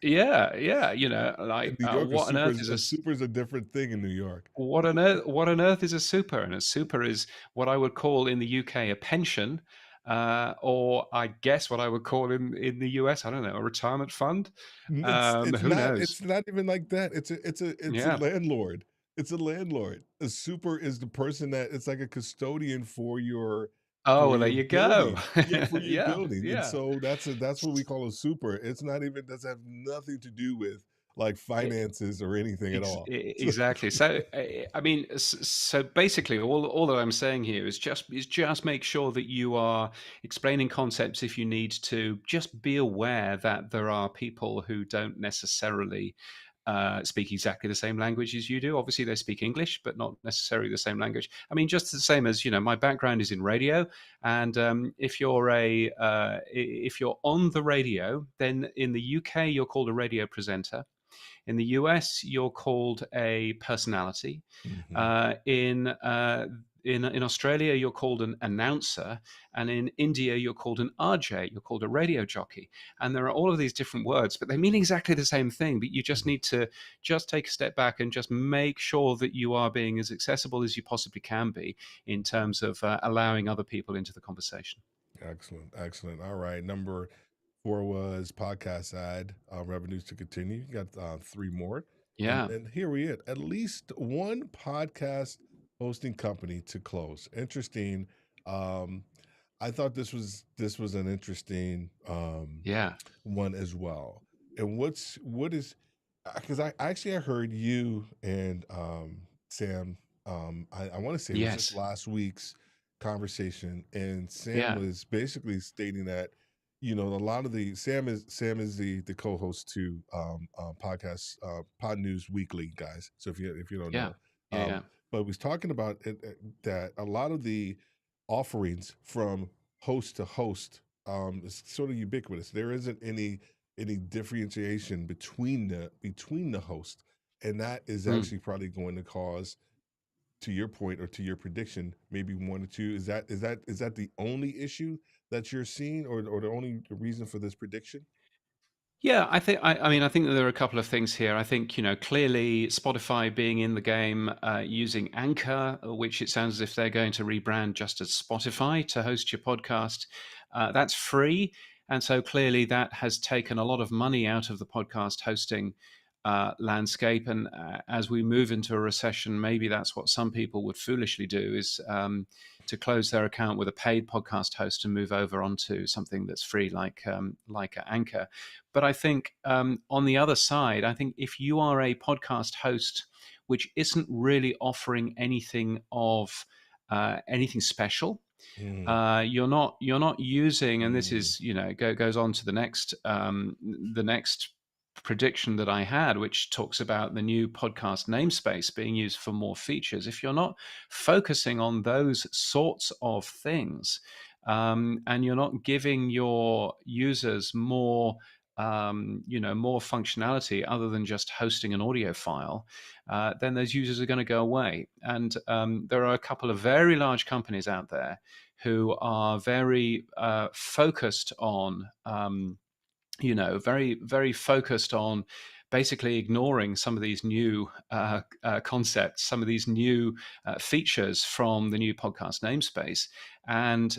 yeah, yeah, In like New York, what on earth is a super is a different thing in New York. what on earth is a super? And a super is what I would call in the UK a pension, or I guess what I would call in the US, I don't know, a retirement fund. Who knows? It's not even like that. It's a Yeah. landlord. It's a landlord. A super is the person that it's like a custodian Oh, for well, there your you go. building. Yeah, for your Yeah, building. And yeah. so that's what we call a super. It's not even doesn't have nothing to do with like finances or anything at all. So Exactly. So, I mean, so basically, all that I'm saying here is just make sure that you are explaining concepts if you need to. Just be aware that there are people who don't necessarily speak exactly the same language as you do. Obviously, they speak English, but not necessarily the same language. I mean, just the same as my background is in radio, and if you're on the radio, then in the UK you're called a radio presenter. In the US, you're called a personality. mhm. In Australia, you're called an announcer, and in India, you're called an RJ. You're called a radio jockey, and there are all of these different words, but they mean exactly the same thing. But you just Mhm. need to just take a step back and just make sure that you are being as accessible as you possibly can be in terms of allowing other people into the conversation. Excellent. Excellent. All right. Number four was podcast ad revenues to continue. You got three more. And Yeah, then here we at least one podcast hosting company to close. Interesting. Um, I thought this was an interesting yeah, one as well. And what is because I heard you and Sam. I want to say it was just yes, last week's conversation, and Sam yeah, was basically stating that a lot of the Sam is the co-host to podcast Pod News Weekly, guys. So if you don't yeah, know, yeah, yeah, but was talking about that a lot of the offerings from host to host is sort of ubiquitous. There isn't any differentiation between the host, and that is Mm. actually probably going to cause, to your point or to your prediction, maybe one or two. Is that the only issue that you're seeing, or the only reason for this prediction? Yeah, I mean, I think that there are a couple of things here. I think, clearly Spotify being in the game, using Anchor, which it sounds as if they're going to rebrand just as Spotify to host your podcast, that's free. And so clearly that has taken a lot of money out of the podcast hosting landscape. And as we move into a recession, maybe that's what some people would foolishly do, is to close their account with a paid podcast host and move over onto something that's free, like Anchor. But I think on the other side, I think if you are a podcast host which isn't really offering anything special, Mm. You're not using, and this Mm. is, goes on to the next prediction that I had, which talks about the new podcast namespace being used for more features. If you're not focusing on those sorts of things, and you're not giving your users more functionality other than just hosting an audio file, then those users are going to go away. And there are a couple of very large companies out there who are very focused on, very, very focused on basically ignoring some of these new concepts, some of these new features from the new podcast namespace. And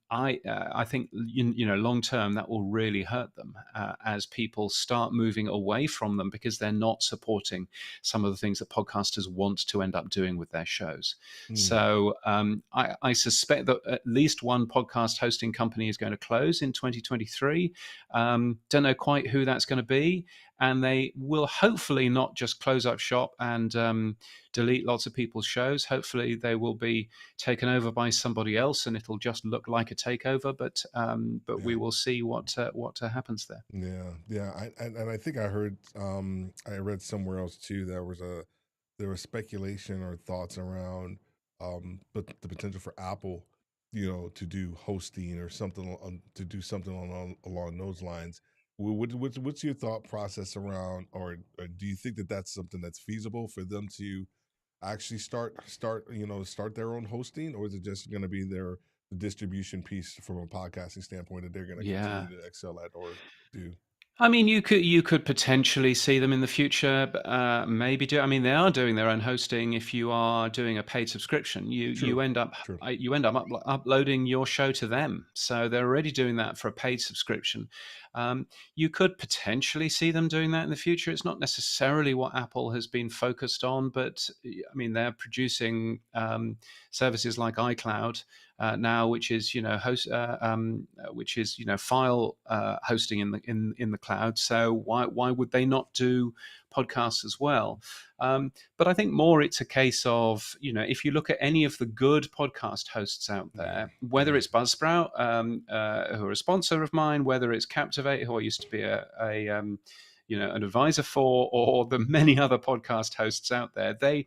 I think, long term, that will really hurt them as people start moving away from them, because they're not supporting some of the things that podcasters want to end up doing with their shows. Mm. So I suspect that at least one podcast hosting company is going to close in 2023. Don't know quite who that's going to be. And they will hopefully not just close up shop and delete lots of people's shows. Hopefully they will be taken over by somebody else, and it'll just look like a takeover. But we Yeah. will see what happens there. Yeah, yeah, and I think I read somewhere else too that there was speculation or thoughts around but the potential for Apple, to do hosting or something to do something along those lines. What's your thought process around, or do you think that that's something that's feasible for them to actually start their own hosting, or is it just going to be the distribution piece from a podcasting standpoint that they're going to continue Yeah. to excel at or do? I mean, you could potentially see them in the future, maybe do. I mean, they are doing their own hosting. If you are doing a paid subscription, you True, you end up true. you end up uploading your show to them. So they're already doing that for a paid subscription. Um, you could potentially see them doing that in the future. It's not necessarily what Apple has been focused on, but I mean, they're producing services like iCloud now, which is file hosting in the cloud. So why would they not do podcasts as well? But I think more it's a case of, if you look at any of the good podcast hosts out Yeah, there, whether yeah. it's Buzzsprout, who are a sponsor of mine, whether it's Captivate, who I used to be an advisor for, or the many other podcast hosts out there, the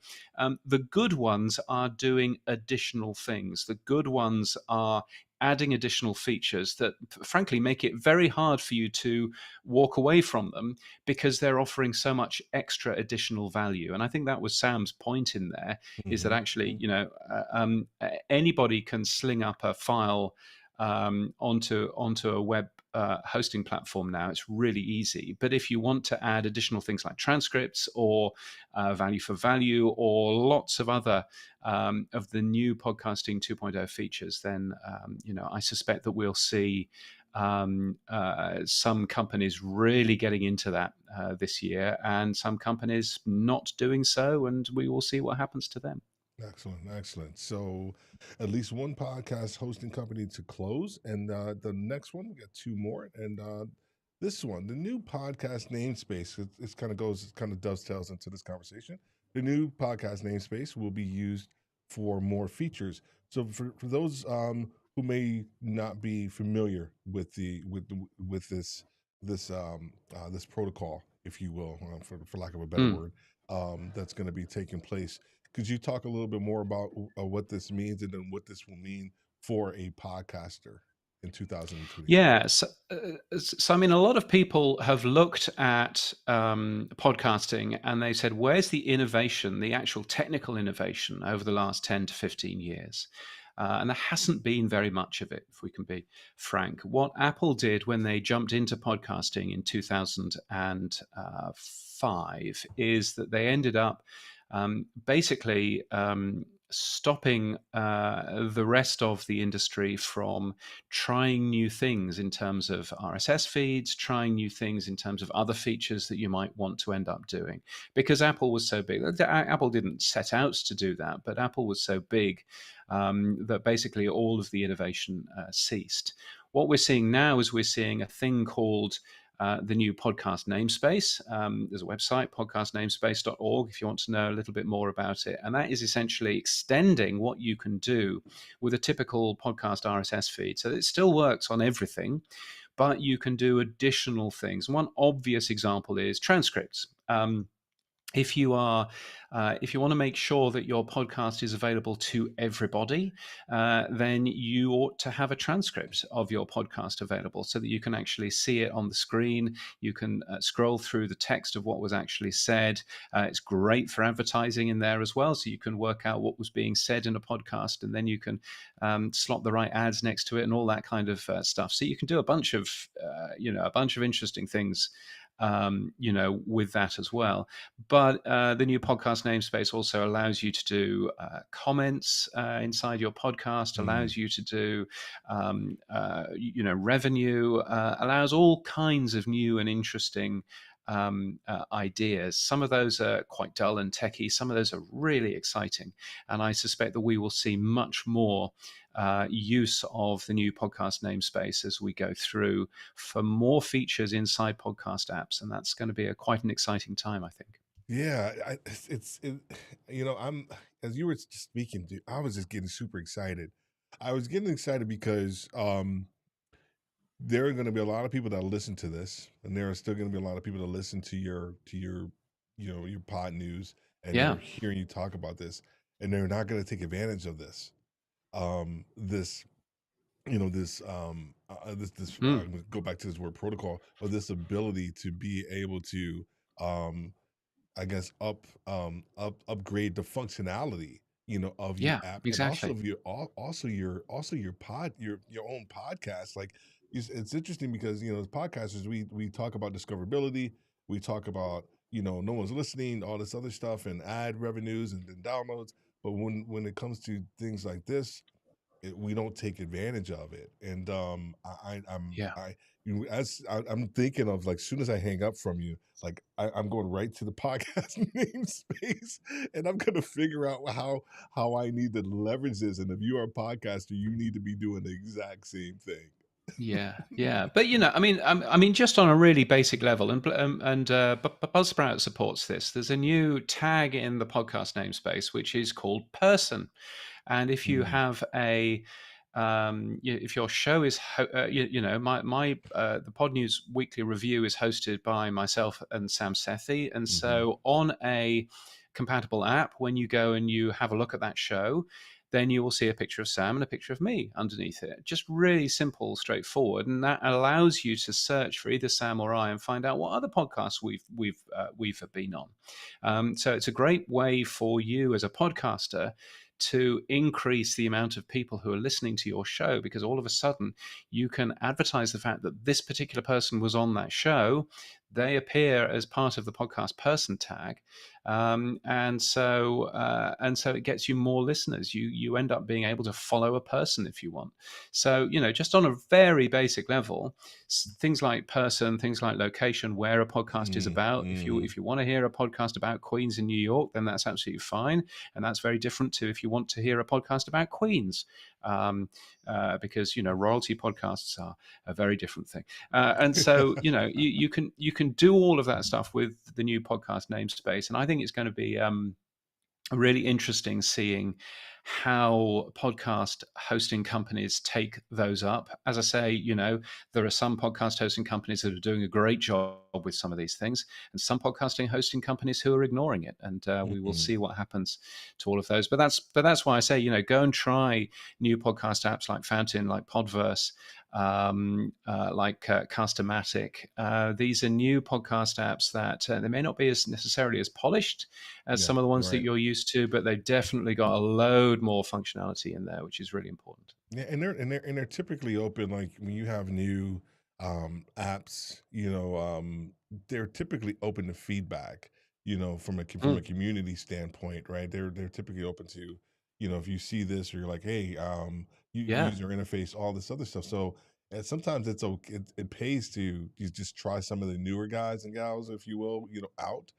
good ones are doing additional things. The good ones are adding additional features that frankly make it very hard for you to walk away from them, because they're offering so much extra additional value. And I think that was Sam's point in there, is that Hmm. actually, anybody can sling up a file onto a web hosting platform now. It's really easy. But if you want to add additional things like transcripts or value for value or lots of other of the new podcasting 2.0 features, then I suspect that we'll see some companies really getting into that this year, and some companies not doing so, and we will see what happens to them. Excellent, excellent. So, at least one podcast hosting company to close, and the next one we got two more, and this one, the new podcast namespace, it kind of dovetails into this conversation. The new podcast namespace will be used for more features. So, for those who may not be familiar with this protocol, if you will, for lack of a better Mm. word, that's going to be taking place. Could you talk a little bit more about what this means, and then what this will mean for a podcaster in 2023? Yeah. So, I mean, a lot of people have looked at podcasting and they said, where's the innovation, the actual technical innovation over the last 10 to 15 years? And there hasn't been very much of it, if we can be frank. What Apple did when they jumped into podcasting in 2005 is that they ended up basically stopping the rest of the industry from trying new things in terms of RSS feeds, trying new things in terms of other features that you might want to end up doing. Because Apple was so big. Apple didn't set out to do that, but Apple was so big that basically all of the innovation ceased. What we're seeing now is we're seeing a thing called the new podcast namespace. There's a website, podcastnamespace.org, if you want to know a little bit more about it. And that is essentially extending what you can do with a typical podcast RSS feed. So it still works on everything, but you can do additional things. One obvious example is transcripts. If you are if you want to make sure that your podcast is available to everybody, then you ought to have a transcript of your podcast available so that you can actually see it on the screen. You can scroll through the text of what was actually said. It's great for advertising in there as well, so you can work out what was being said in a podcast, and then you can slot the right ads next to it and all that kind of stuff. So you can do a bunch of interesting things with that as well. But the new podcast namespace also allows you to do comments inside your podcast, allows you to do, revenue, allows all kinds of new and interesting ideas. Some of those are quite dull and techy. Some of those are really exciting. And I suspect that we will see much more use of the new podcast namespace as we go through for more features inside podcast apps. And that's going to be quite an exciting time, I think. Yeah, I'm as you were speaking, dude, I was just getting super excited. I was getting excited because there are going to be a lot of people that listen to this, and there are still going to be a lot of people that listen to your your pod news, and they're Yeah. hearing you talk about this, and they're not going to take advantage of this. This I'm Mm. going to go back to this word protocol, or this ability to be able to um I guess upgrade the functionality, of your Yeah, app, and also exactly. of your pod your own podcast. Like it's interesting because as podcasters we talk about discoverability, we talk about no one's listening, all this other stuff, and ad revenues and then downloads. But when it comes to things like this, we don't take advantage of it. And Yeah. I'm thinking of, like, soon as I hang up from you, like I'm going right to the podcast namespace, and I'm gonna figure out how I need to leverage this. And if you are a podcaster, you need to be doing the exact same thing. Yeah, yeah, but I mean, just on a really basic level, Buzzsprout supports this. There's a new tag in the podcast namespace which is called person, and if you Mm, have if your show is, the Pod News Weekly Review is hosted by myself and Sam Sethi, and hmm. so on a compatible app, when you go and you have a look at that show, then you will see a picture of Sam and a picture of me underneath it. Just really simple, straightforward, and that allows you to search for either Sam or I and find out what other podcasts we've been on. So it's a great way for you as a podcaster to increase the amount of people who are listening to your show, because all of a sudden you can advertise the fact that this particular person was on that show. They appear as part of the podcast person tag, and so it gets you more listeners. You end up being able to follow a person if you want. So just on a very basic level, things like person, things like location, where a podcast is Mm, about. If you mm. if you want to hear a podcast about Queens in New York, then that's absolutely fine, and that's very different to if you want to hear a podcast about Queens, because royalty podcasts are a very different thing. And so you can do all of that stuff with the new podcast namespace, and I think it's going to be really interesting seeing how podcast hosting companies take those up. As I say, there are some podcast hosting companies that are doing a great job with some of these things, and some podcasting hosting companies who are ignoring it. And we will Mm-mm. see what happens to all of those. But that's why I say, go and try new podcast apps like Fountain, like Podverse, like Castamatic. These are new podcast apps that they may not be as necessarily as polished as Yeah, some of the ones that right. you're used to, but they've definitely got a load more functionality in there, which is really important. Yeah, and they're typically open. Like when you have new apps, they're typically open to feedback. From a Mm. community standpoint, right? They're typically open to, if you see this, or you're like, hey, Yeah, user interface, all this other stuff. So, and sometimes it's okay. It pays to you just try some of the newer guys and gals, if you will, out.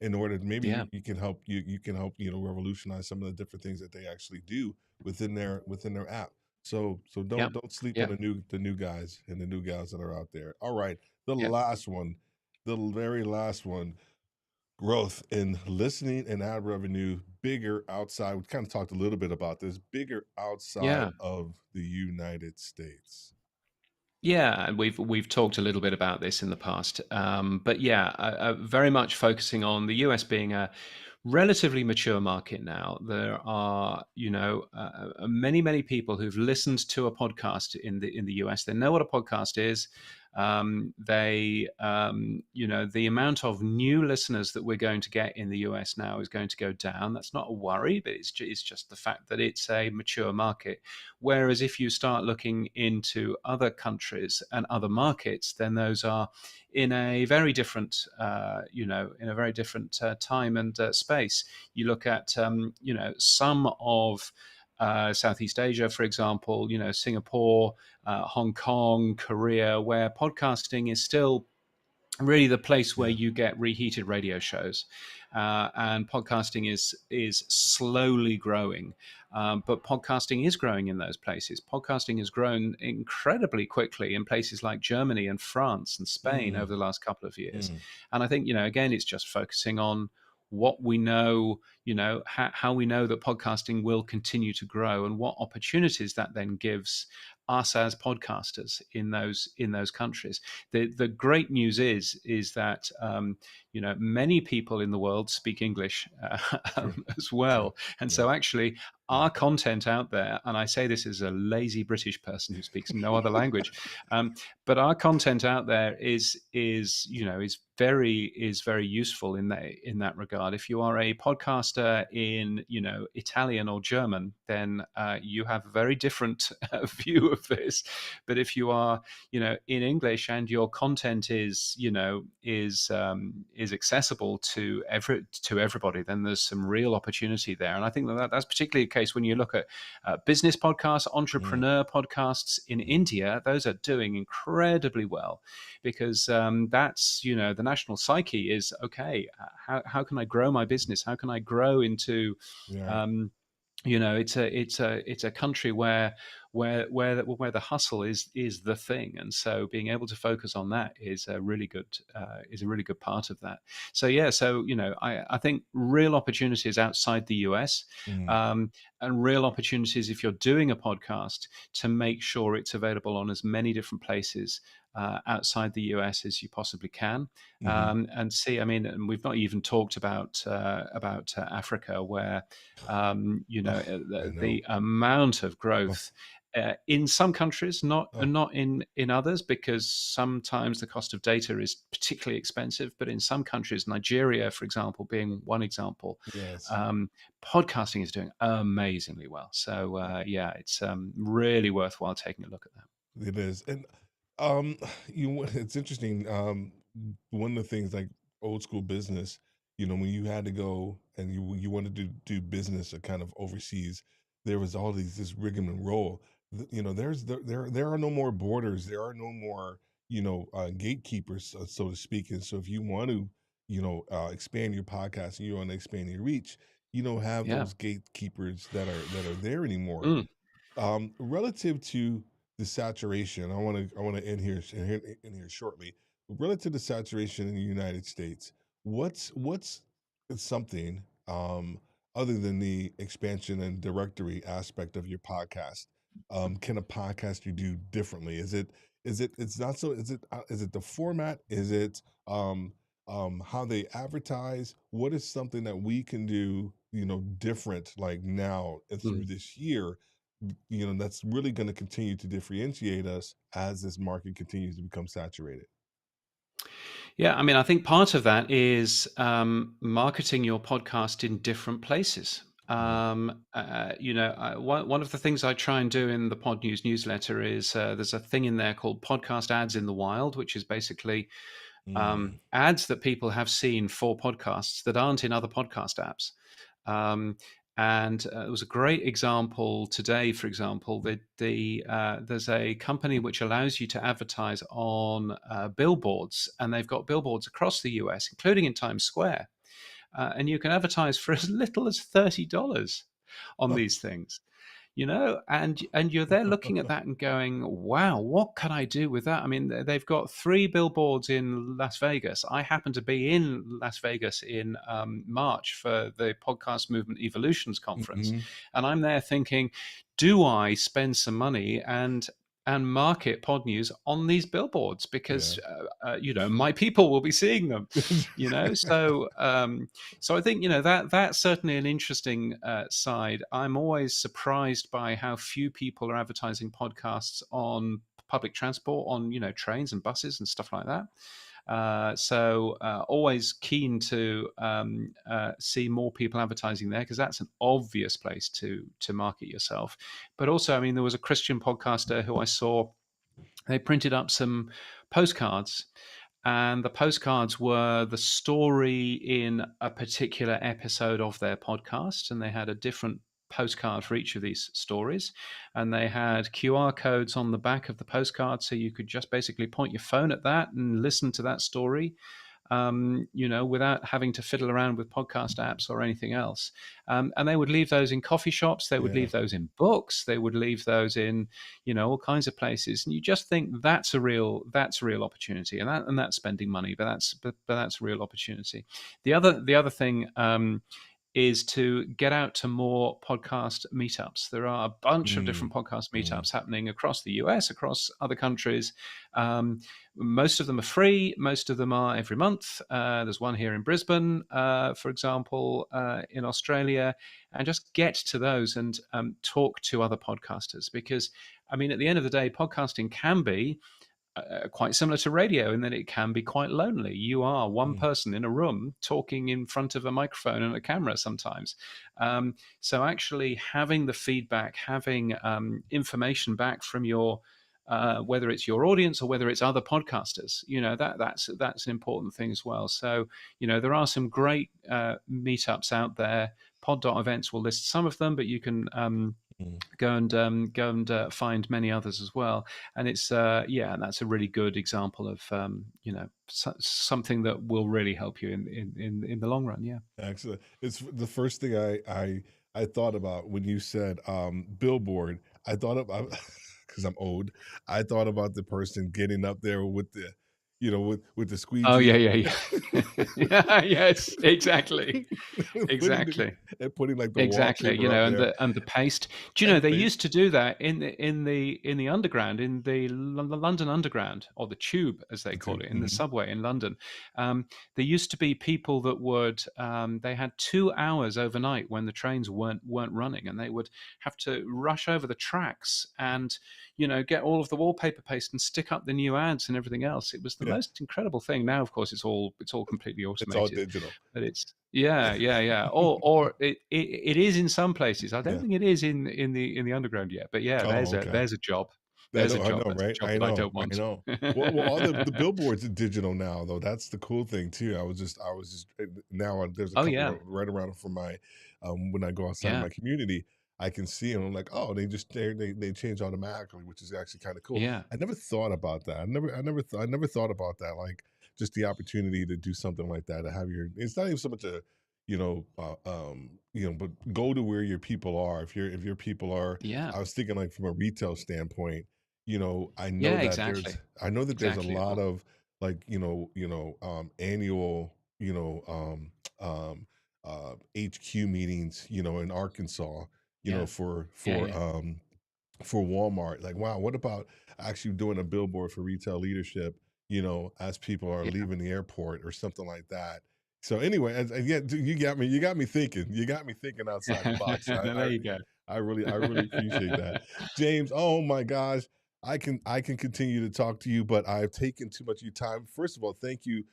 In order to, maybe yeah, you can help revolutionize some of the different things that they actually do within their app. So yeah, don't sleep on yeah. the new guys and the new gals that are out there. All right. the Yeah. last one, the very last one, growth in listening and ad revenue bigger outside. We kind of talked a little bit about this, bigger outside Yeah. of the United States. Yeah, and we've talked a little bit about this in the past, but yeah, very much focusing on the US being a relatively mature market now. There are, many people who've listened to a podcast in the US. They know what a podcast is. The amount of new listeners that we're going to get in the US now is going to go down. That's not a worry, but it's just the fact that it's a mature market. Whereas if you start looking into other countries and other markets, then those are in a very different, time and space. You look at, some of Southeast Asia, for example, Singapore, Hong Kong, Korea, where podcasting is still really the place where Yeah. you get reheated radio shows, and podcasting is slowly growing, but podcasting is growing in those places. Podcasting has grown incredibly quickly in places like Germany and France and Spain Mm, over the last couple of years. mm, And I think, again, it's just focusing on what we know, how we know that podcasting will continue to grow, and what opportunities that then gives us as podcasters in those countries. The great news is that, many people in the world speak English, true, as true. well, and Yeah, so actually yeah. our content out there, and I say this as a lazy British person who speaks no other language, um, but our content out there is very useful in that regard. If you are a podcaster in Italian or German, then you have a very different view of this. But if you are in English and your content is accessible to everybody, then there's some real opportunity there. And I think that's particularly the case when you look at business podcasts, Mm, entrepreneur podcasts in mm, India. Those are doing incredibly well, because that's the national psyche is, okay, how can I grow my business? How can I grow into right. um, it's a country where the hustle is the thing, and so being able to focus on that is a really good part of that. So yeah, I think real opportunities outside the US, Mm, um, and real opportunities if you're doing a podcast to make sure it's available on as many different places outside the US as you possibly can. hmm. And see, I mean, and we've not even talked about Africa, where I know. the amount of Oh, growth in some countries, not oh, not in others, because sometimes the cost of data is particularly expensive. But in some countries, Nigeria, for example, being one example, yes. um, podcasting is doing amazingly well. So yeah, it's really worthwhile taking a look at that. It is, and it's interesting. One of the things like old school business, when you had to go and you wanted to do business or kind of overseas, there was all this rigmarole. There are no more borders. There are no more gatekeepers, so to speak. And so if you want to expand your podcast and you want to expand your reach, you don't have Yeah. those gatekeepers that are there anymore. Mm. Relative to the saturation, I want to end here shortly. Relative to saturation in the United States, what's something other than the expansion and directory aspect of your podcast? Can a podcaster do differently? It's not so is it the format? Is it how they advertise? What is something that we can do different like now and through Mm. this year, that's really going to continue to differentiate us as this market continues to become saturated? Yeah, I mean, I think part of that is marketing your podcast in different places. Mm, One of the things I try and do in the Pod News newsletter is, there's a thing in there called podcast ads in the wild, which is basically mm, ads that people have seen for podcasts that aren't in other podcast apps. Um, and it was a great example today. For example, there's a company which allows you to advertise on billboards, and they've got billboards across the US, including in Times Square, and you can advertise for as little as $30 on oh, these things. and you're there looking at that and going, wow, what can I do with that? I mean, they've got 3 billboards in Las Vegas. I happen to be in Las Vegas in March for the Podcast Movement Evolutions Conference, Mhm. and I'm there thinking, do I spend some money and market Pod News on these billboards, Yeah. because my people will be seeing them, so I think that's certainly an interesting side. I'm always surprised by how few people are advertising podcasts on public transport, on trains and buses and stuff like that. Always keen to see more people advertising there, because that's an obvious place to market yourself. But also, I mean, there was a Christian podcaster who I saw. They printed up some postcards, and the postcards were the story in a particular episode of their podcast, and they had a different postcard for each of these stories, and they had QR codes on the back of the postcard, so you could just basically point your phone at that and listen to that story, without having to fiddle around with podcast apps or anything else. And they would leave those in coffee shops, they would Yeah. leave those in books, they would leave those in, all kinds of places. And you just think that's a real opportunity, and that's spending money, but that's a real opportunity. The other thing, is to get out to more podcast meetups. There are a bunch of Mm. different podcast Mm. meetups happening across the US, across other countries. Most of them are free. Most of them are every month. There's one here in Brisbane, for example, in Australia, and just get to those and talk to other podcasters, because, I mean, at the end of the day, podcasting can be quite similar to radio in that it can be quite lonely. You are one Mm. person in a room talking in front of a microphone and a camera sometimes. So actually having the feedback, having information back from your whether it's your audience or whether it's other podcasters, that's an important thing as well. So there are some great meetups out there. Pod.events will list some of them, but you can Mm. go and find many others as well. And it's and that's a really good example of something that will really help you in the long run. Yeah. Excellent. It's the first thing I thought about when you said billboard. I thought about because I'm old. I thought about the person getting up there with the, with the Oh yeah, squeegee, yeah, yeah. Yeah, yes, exactly. putting Exactly. putting like the Exactly, wallpaper up and there the paste. Do you and know the they face. used to do that in the underground, in the London Underground, or the Tube as they call it, in the Mhm. subway in London. There used to be people that would they had 2 hours overnight when the trains weren't running, and they would have to rush over the tracks and get all of the wallpaper paste and stick up the new ads and everything else. It was the Yeah, most incredible thing. Now, of course, it's all completely it's all automated, digital. but it's yeah, yeah, yeah. Or it is in some places. I don't Yeah. think it is in the underground yet. But yeah, Oh, there's a okay. there's a job. I There's a know, I job. know, That's a right? job that I don't I want. know. Well, all the billboards are digital now, though. That's the cool thing too. I was just now there's a Oh couple yeah, right around for my when I go outside of yeah, my community, I can see them. I'm like, oh, they change automatically, which is actually kind of cool. yeah, I never thought about that. I never thought about that. Like just the opportunity to do something like that to have your. It's not even so much a but go to where your people are. If your people are, yeah, I was thinking like from a retail standpoint, yeah. Exactly, I know that there's a exactly. lot of like, annual, HQ meetings, in Arkansas, Yeah, yeah, yeah, for Walmart. Like, wow, what about actually doing a billboard for retail leadership, as people are yeah. leaving the airport or something like that. So anyway, yeah, dude, you got me thinking. You got me thinking outside the box. There you go. I really appreciate that. James, oh my gosh. I can continue to talk to you, but I've taken too much of your time. First of all, thank you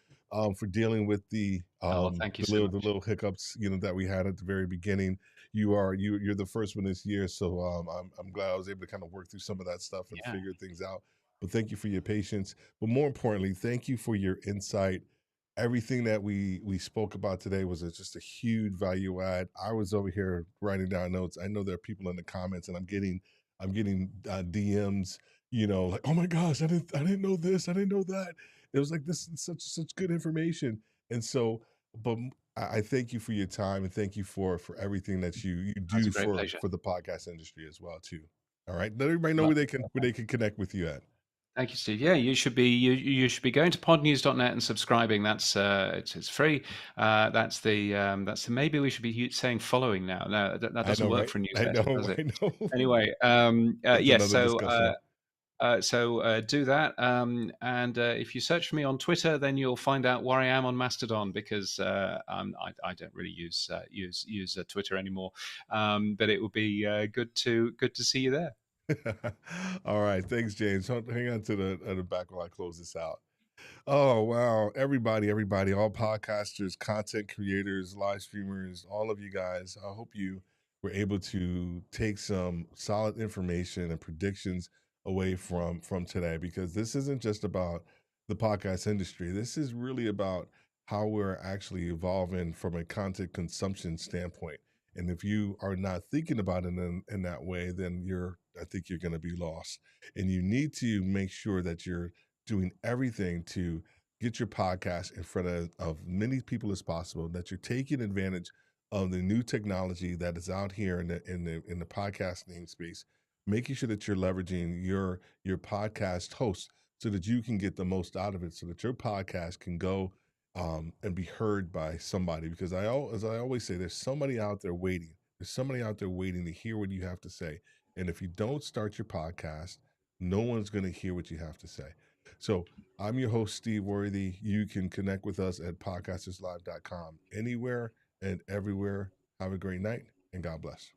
for dealing with the Oh, thank you the so little the much. little hiccups, that we had at the very beginning. You're the first one this year, so I'm glad I was able to kind of work through some of that stuff and Yeah, figure things out. But thank you for your patience. But more importantly, thank you for your insight. Everything that we spoke about today was just a huge value add. I was over here writing down notes. I know there are people in the comments, and I'm getting DMs. Like, oh my gosh, I didn't know this, I didn't know that. It was like this is such good information, and so, but I thank you for your time, and thank you for everything that you That's do a great pleasure. for the podcast industry as well too. All right, let everybody know Well, where they can connect with you at. thank you, Steve. Yeah, you should be going to podnews.net and subscribing. That's it's free. That's the maybe we should be saying following now. No, that I doesn't know, work right? for a I newsletter, know, does it? I know. Anyway, That's yes. another discussion. Do that. And if you search for me on Twitter, then you'll find out where I am on Mastodon because I don't really use Twitter anymore. But it would be good to see you there. All right, thanks, James. Hang on to the back while I close this out. Oh, wow. Everybody, all podcasters, content creators, live streamers, all of you guys, I hope you were able to take some solid information and predictions away from today, because this isn't just about the podcast industry. This is really about how we're actually evolving from a content consumption standpoint. And if you are not thinking about it in that way, then I think you're going to be lost. And you need to make sure that you're doing everything to get your podcast in front of many people as possible, that you're taking advantage of the new technology that is out here in the podcast namespace, making sure that you're leveraging your podcast host so that you can get the most out of it, so that your podcast can go and be heard by somebody. Because as I always say, there's somebody out there waiting. There's somebody out there waiting to hear what you have to say. And if you don't start your podcast, no one's going to hear what you have to say. So I'm your host, Steve Worthy. You can connect with us at podcasterslive.com anywhere and everywhere. Have a great night, and God bless.